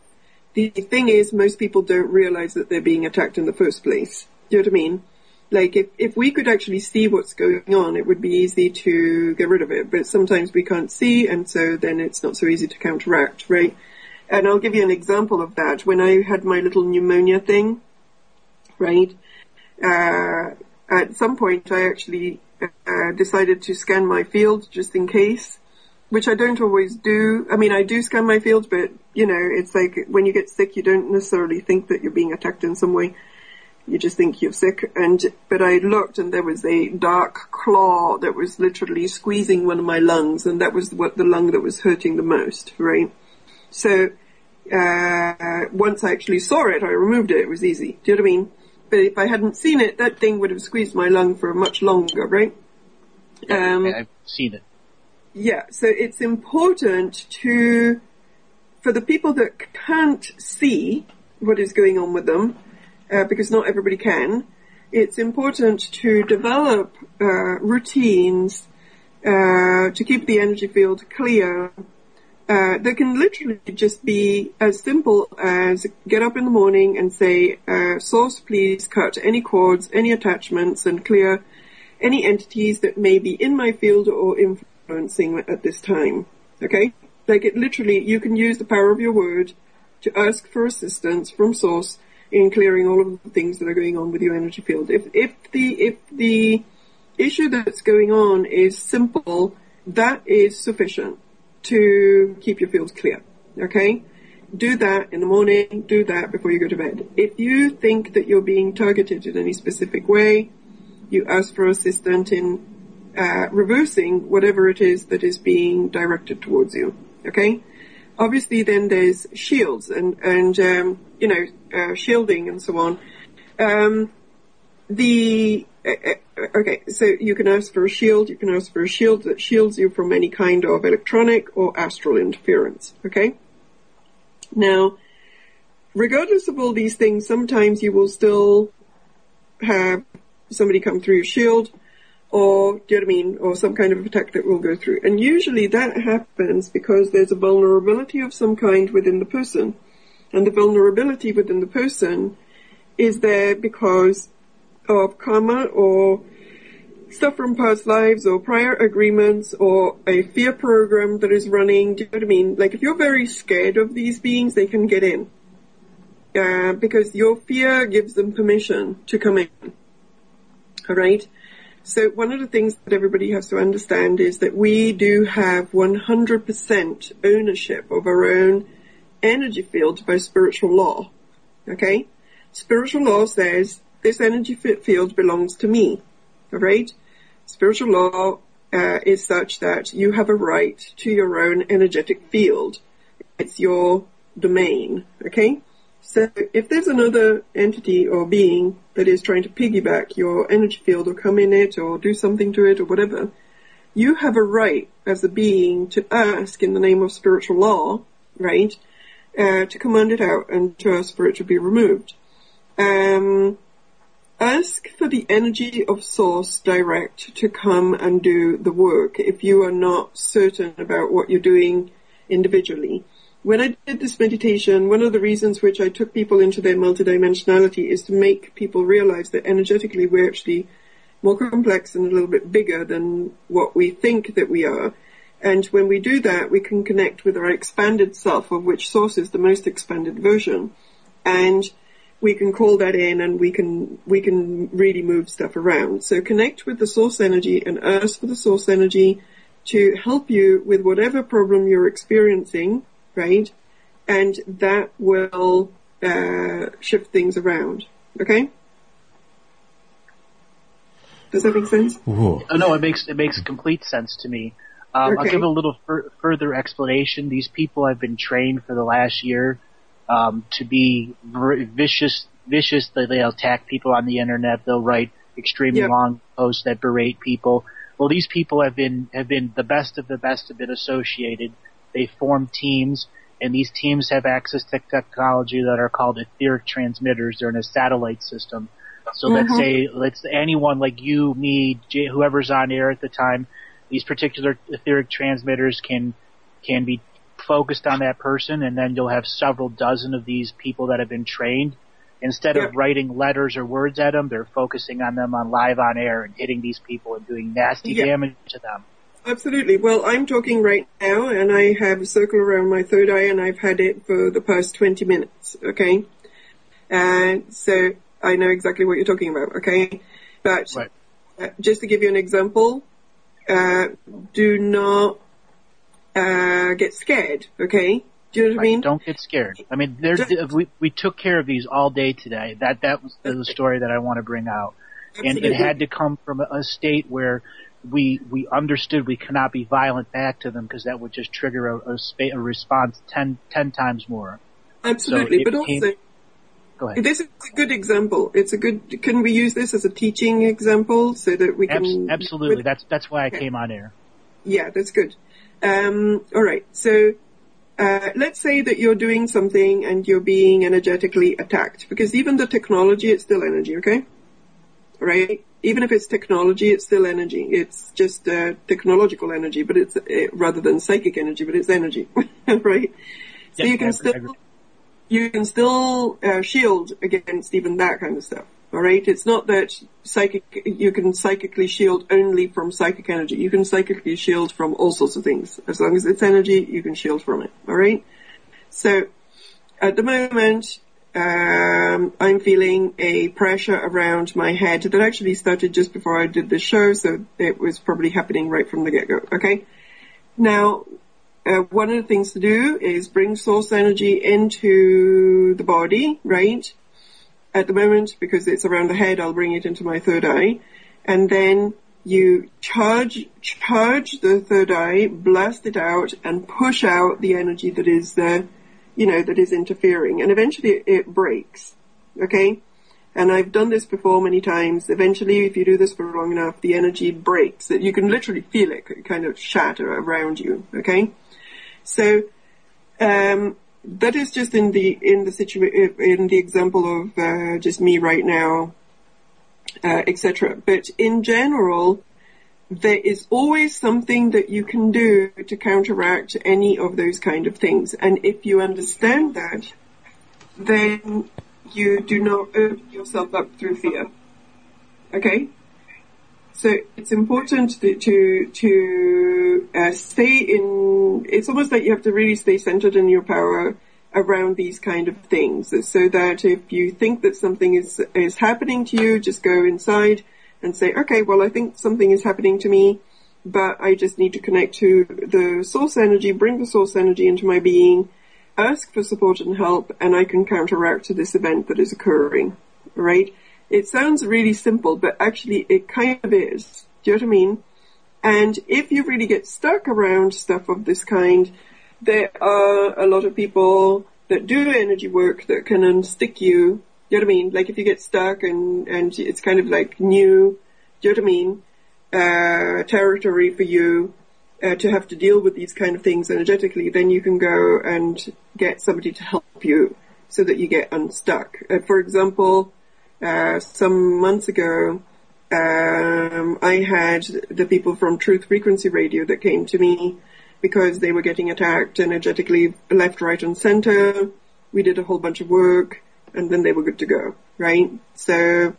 The thing is, most people don't realize that they're being attacked in the first place. Do you know what I mean? Like, if we could actually see what's going on, it would be easy to get rid of it. But sometimes we can't see, and so then it's not so easy to counteract, right? And I'll give you an example of that. When I had my little pneumonia thing, right, at some point I actually decided to scan my field just in case, which I don't always do. I mean, I do scan my field, but, it's like when you get sick, you don't necessarily think that you're being attacked in some way. You just think you're sick. But I looked, and there was a dark claw that was literally squeezing one of my lungs, and that was the lung that was hurting the most, right? So, once I actually saw it, I removed it. It was easy. Do you know what I mean? But if I hadn't seen it, that thing would have squeezed my lung for much longer, right? I've seen it. Yeah, so it's important for the people that can't see what is going on with them, because not everybody can, it's important to develop routines to keep the energy field clear. They can literally just be as simple as get up in the morning and say, Source, please cut any cords, any attachments, and clear any entities that may be in my field or influencing at this time. Okay? Like, it literally, you can use the power of your word to ask for assistance from Source in clearing all of the things that are going on with your energy field. If the issue that's going on is simple, that is sufficient to keep your field clear. Okay? Do that in the morning, do that before you go to bed. If you think that you're being targeted in any specific way, you ask for assistance in reversing whatever it is that is being directed towards you. Okay? Obviously, then there's shields and shielding and so on. Okay, so you can ask for a shield. You can ask for a shield that shields you from any kind of electronic or astral interference. Okay? Now, regardless of all these things, sometimes you will still have somebody come through your shield, or, do you know what I mean, or some kind of attack that will go through. And usually that happens because there's a vulnerability of some kind within the person. And the vulnerability within the person is there because of karma or stuff from past lives or prior agreements or a fear program that is running. Do you know what I mean? Like, if you're very scared of these beings, they can get in. Because your fear gives them permission to come in. All right? So one of the things that everybody has to understand is that we do have 100% ownership of our own energy field by spiritual law. Okay? Spiritual law says this energy field belongs to me. All right? Spiritual law is such that you have a right to your own energetic field. It's your domain, okay? So if there's another entity or being that is trying to piggyback your energy field or come in it or do something to it or whatever, you have a right as a being to ask in the name of spiritual law, right, to command it out and to ask for it to be removed. Ask for the energy of source direct to come and do the work if you are not certain about what you're doing individually. When I did this meditation, one of the reasons which I took people into their multidimensionality is to make people realize that energetically we're actually more complex and a little bit bigger than what we think that we are. And when we do that, we can connect with our expanded self, of which source is the most expanded version. And we can call that in and we can really move stuff around. So connect with the source energy and ask for the source energy to help you with whatever problem you're experiencing, right? And that will shift things around. Okay? Does that make sense? Oh, no, it makes complete sense to me. Okay. I'll give a little further explanation. These people have been trained for the last year to be vicious. They'll attack people on the internet. They'll write extremely long posts that berate people. Well, these people have been the best of the best have been associated. They form teams, and these teams have access to technology that are called etheric transmitters. They're in a satellite system. So let's anyone like you, me, whoever's on air at the time, these particular etheric transmitters can be focused on that person, and then you'll have several dozen of these people that have been trained. Instead of writing letters or words at them, they're focusing on them on live on air and hitting these people and doing nasty damage to them. Absolutely. Well, I'm talking right now, and I have a circle around my third eye, and I've had it for the past 20 minutes, okay? And so I know exactly what you're talking about, okay? But just to give you an example, do not get scared, okay? Do you know what I mean? Don't get scared. I mean, we took care of these all day today. That was the story that I want to bring out. Absolutely. And it had to come from a state where we understood we cannot be violent back to them, because that would just trigger a response 10 times more. Absolutely. So but also, go ahead. This is a good example. Can we use this as a teaching example so that we can... Absolutely. That's why I came on air. Yeah, that's good. All right. So, let's say that you're doing something and you're being energetically attacked, because even the technology, it's still energy, okay? Right? Even if it's technology, it's still energy. It's just technological energy, but it's rather than psychic energy, but it's energy, right? So you can still shield against even that kind of stuff. All right, it's not that you can psychically shield only from psychic energy. You can psychically shield from all sorts of things. As long as it's energy, you can shield from it. All right. So at the moment, I'm feeling a pressure around my head that actually started just before I did the show, so it was probably happening right from the get-go. Okay. Now, one of the things to do is bring source energy into the body, right? At the moment, because it's around the head, I'll bring it into my third eye. And then you charge the third eye, blast it out, and push out the energy that is that is interfering. And eventually it breaks. Okay? And I've done this before many times. Eventually, if you do this for long enough, the energy breaks. You can literally feel it kind of shatter around you. Okay? So, that is just in the example of just me right now, etc. But in general, there is always something that you can do to counteract any of those kind of things. And if you understand that, then you do not open yourself up through fear. Okay? So it's important to stay in, it's almost like you have to really stay centered in your power around these kind of things, so that if you think that something is happening to you, just go inside and say, okay, well, I think something is happening to me, but I just need to connect to the source energy, bring the source energy into my being, ask for support and help, and I can counteract to this event that is occurring, right? It sounds really simple, but actually it kind of is. Do you know what I mean? And if you really get stuck around stuff of this kind, there are a lot of people that do energy work that can unstick you. Do you know what I mean? Like if you get stuck and it's kind of like new, do you know what I mean? Territory for you to have to deal with these kind of things energetically, then you can go and get somebody to help you so that you get unstuck. For example, some months ago, I had the people from Truth Frequency Radio that came to me because they were getting attacked energetically left, right, and center. We did a whole bunch of work, and then they were good to go, right? So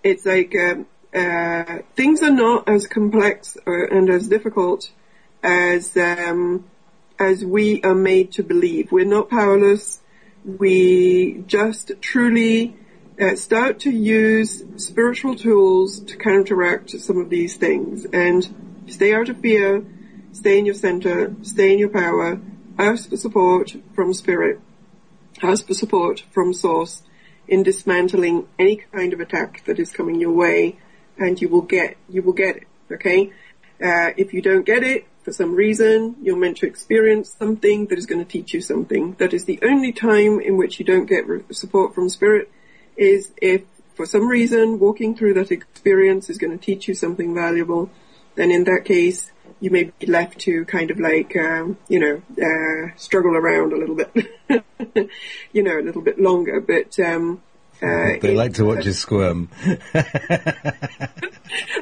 it's like things are not as complex and as difficult as we are made to believe. We're not powerless. We just truly start to use spiritual tools to counteract some of these things, and stay out of fear, stay in your center, stay in your power, ask for support from spirit, ask for support from source in dismantling any kind of attack that is coming your way, and you will get it, okay? If you don't get it, for some reason, you're meant to experience something that is going to teach you something. That is the only time in which you don't get support from spirit, is if for some reason walking through that experience is going to teach you something valuable. Then in that case, you may be left to kind of like, struggle around a little bit, a little bit longer. But they like to watch you squirm.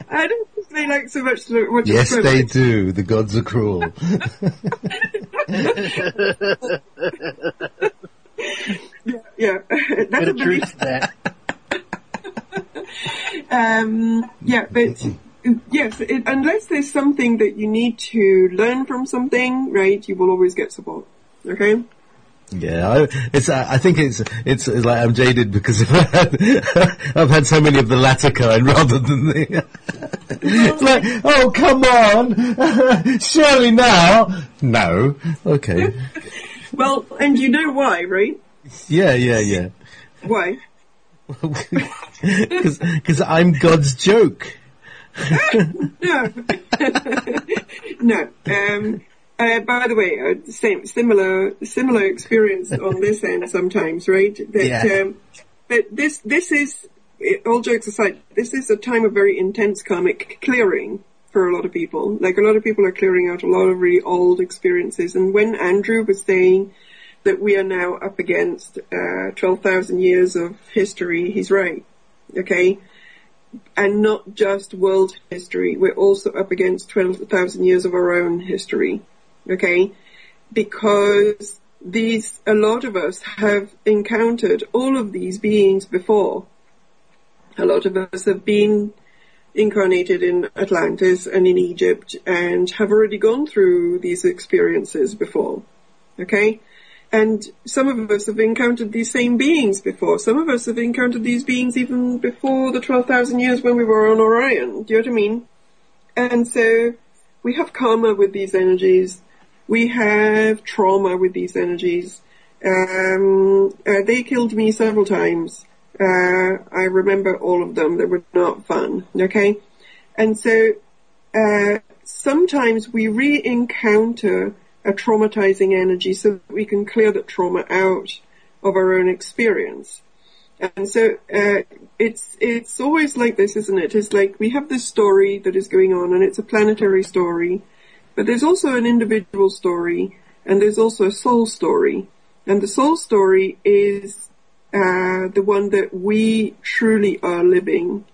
I don't think they like so much to watch you squirm. Yes, they do. The gods are cruel. Yeah. That's a truth to that. But yes, unless there's something that you need to learn from something, right, you will always get support. Okay? Yeah, I think it's like I'm jaded because I've had so many of the latter kind rather than the. It's like, oh come on, surely now. No, okay. Well, and you know why, right? Yeah. Why? Because I'm God's joke. No. No. By the way, similar experience on this end sometimes, right? But this is, all jokes aside, this is a time of very intense karmic clearing for a lot of people. Like a lot of people are clearing out a lot of really old experiences. And when Andrew was saying that we are now up against 12,000 years of history, he's right. Okay? And not just world history. We're also up against 12,000 years of our own history. Okay? Because a lot of us have encountered all of these beings before. A lot of us have been incarnated in Atlantis and in Egypt and have already gone through these experiences before. Okay? And some of us have encountered these same beings before. Some of us have encountered these beings even before the 12,000 years when we were on Orion. Do you know what I mean? And so we have karma with these energies. We have trauma with these energies. They killed me several times. I remember all of them. They were not fun. Okay? And so sometimes we re-encounter a traumatizing energy so that we can clear that trauma out of our own experience. And so it's always like this, isn't it? It's like we have this story that is going on, and it's a planetary story, but there's also an individual story, and there's also a soul story. And the soul story is the one that we truly are living.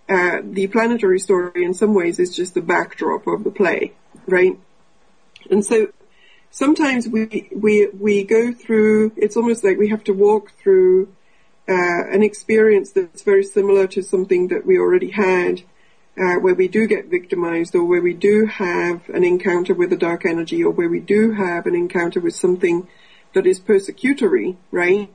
The planetary story in some ways is just the backdrop of the play, right? And so sometimes we go through, it's almost like we have to walk through an experience that's very similar to something that we already had, where we do get victimized, or where we do have an encounter with a dark energy, or where we do have an encounter with something that is persecutory, right?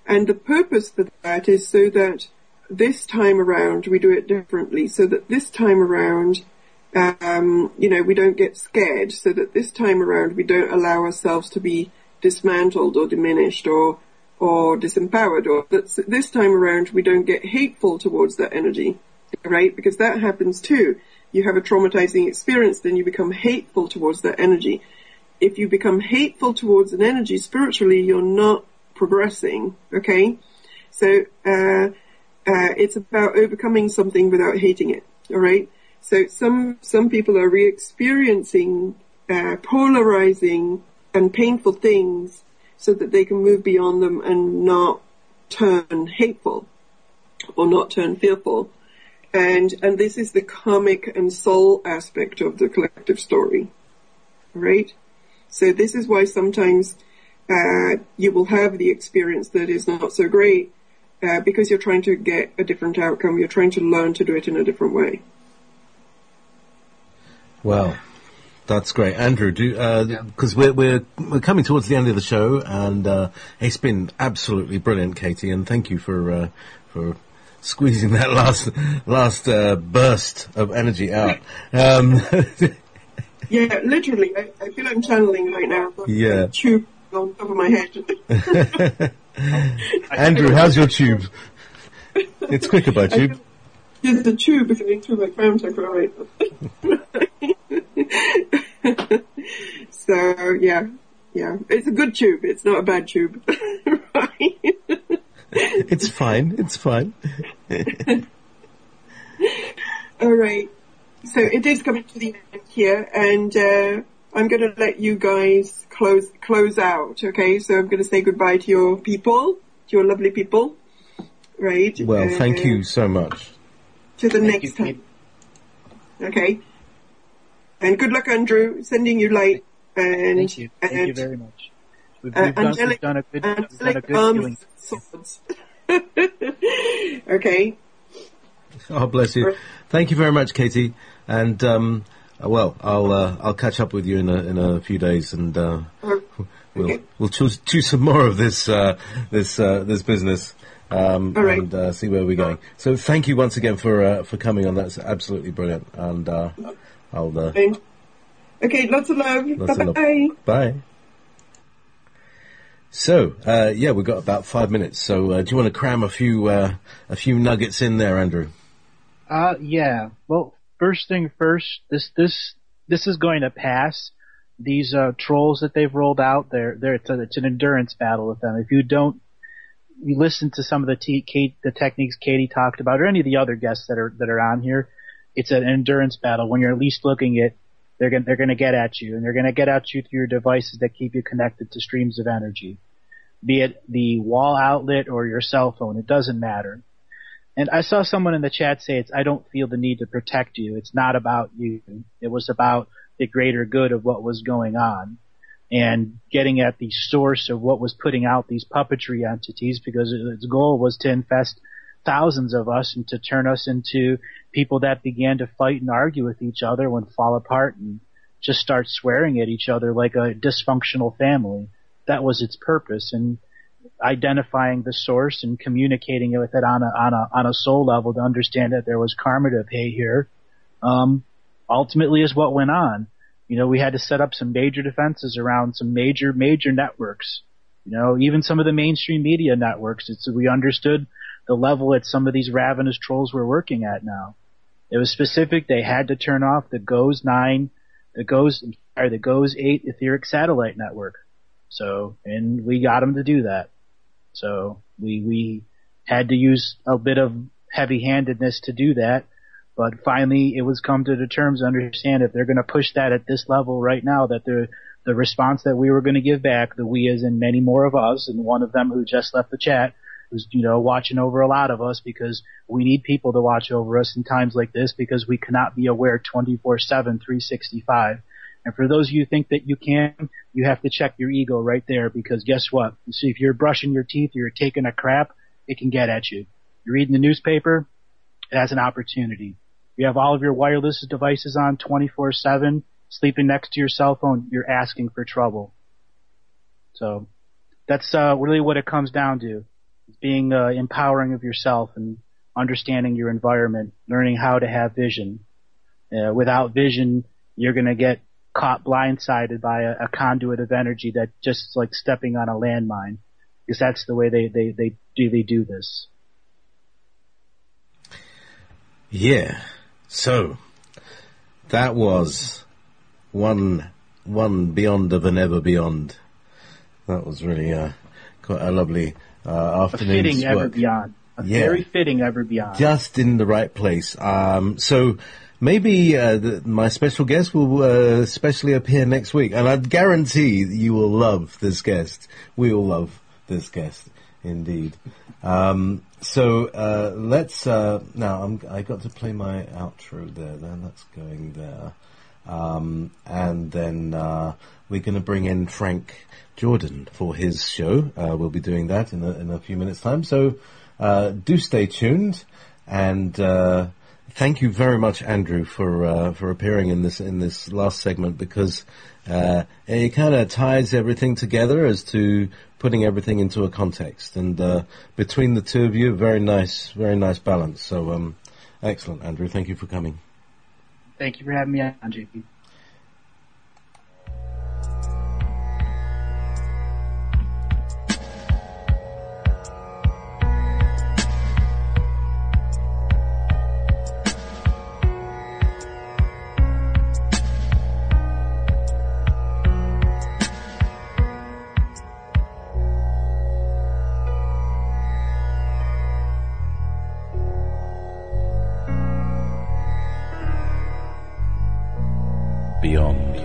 And the purpose for that is so that this time around we do it differently, so that this time around we don't get scared, so that this time around we don't allow ourselves to be dismantled or diminished or disempowered, or that this time around we don't get hateful towards that energy, right? Because that happens too. You have a traumatizing experience, then you become hateful towards that energy. if you become hateful towards an energy spiritually, you're not progressing. Okay, so it's about overcoming something without hating it. All right. So some people are re-experiencing polarizing and painful things so that they can move beyond them and not turn hateful or not turn fearful. And this is the karmic and soul aspect of the collective story, right? So this is why sometimes you will have the experience that is not so great because you're trying to get a different outcome. You're trying to learn to do it in a different way. Well, that's great, Andrew. Because we're coming towards the end of the show, and it's been absolutely brilliant, Katie. And thank you for squeezing that last burst of energy out. Yeah, literally. I feel I'm channeling right now. Yeah. Tube on top of my head. Andrew, how's your tube? It's quicker by tube. There's the tube going through my crown chakra, right? So, yeah. It's a good tube. It's not a bad tube. Right? It's fine. All right. So it is coming to the end here, and I'm going to let you guys close out, okay? So I'm going to say goodbye to your people, to your lovely people, right? Well, thank you so much. To the next time. Okay. And good luck, Andrew. Sending you light. And, thank you. Thank you very much. We've done a good healing. Swords. Okay. Oh, bless you. Thank you very much, Katie. And I'll catch up with you in a few days, and we'll choose some more of this business. Right. And see where we're going. So thank you once again for coming on. That's absolutely brilliant. And I'll. Okay, lots of love. Lots of love. Bye. Bye. So we've got about 5 minutes. So do you want to cram a few nuggets in there, Andrew? Yeah. Well, first thing first. This is going to pass. These trolls that they've rolled out, it's an endurance battle with them. If you listen to some of the techniques Katie talked about, or any of the other guests that are on here, it's an endurance battle. When you're least looking at, they're going to get at you, and they're going to get at you through your devices that keep you connected to streams of energy, be it the wall outlet or your cell phone. It doesn't matter. And I saw someone in the chat say, I don't feel the need to protect you. It's not about you. It was about the greater good of what was going on, and getting at the source of what was putting out these puppetry entities, because its goal was to infest thousands of us and to turn us into people that began to fight and argue with each other and fall apart and just start swearing at each other like a dysfunctional family. That was its purpose. And identifying the source and communicating with it on a soul level to understand that there was karma to pay here, ultimately is what went on. We had to set up some major defenses around some major networks. Even some of the mainstream media networks. We understood the level that some of these ravenous trolls were working at now. It was specific. They had to turn off the GOES 8 etheric satellite network. So, and we got them to do that. So we had to use a bit of heavy-handedness to do that. But finally, it was come to the terms to understand if they're going to push that at this level right now, that the response that we were going to give back, the we as in many more of us, and one of them who just left the chat, was, watching over a lot of us, because we need people to watch over us in times like this, because we cannot be aware 24/7, 365. And for those of you who think that you can, you have to check your ego right there, because guess what? You see, if you're brushing your teeth or you're taking a crap, it can get at you. You're reading the newspaper, it has an opportunity. You have all of your wireless devices on 24/7, sleeping next to your cell phone, you're asking for trouble. So that's really what it comes down to. Being empowering of yourself and understanding your environment, learning how to have vision. Without vision, you're going to get caught blindsided by a conduit of energy that just like stepping on a landmine, because that's the way they do this. Yeah. So that was one one beyond of an ever beyond. That was really quite a lovely afternoon. A fitting ever beyond. Very fitting ever beyond. Just in the right place. So maybe my special guest will especially appear next week, and I guarantee you will love this guest. We will love this guest, indeed. So let's now. I got to play my outro there. Then that's going there, and then we're going to bring in Frank Jordan for his show. We'll be doing that in a few minutes' time. So do stay tuned, and thank you very much, Andrew, for appearing in this last segment, because it kind of ties everything together as to putting everything into a context, and between the two of you, very nice balance. So excellent, Andrew. Thank you for coming. Thank you for having me on, JP. Beyond.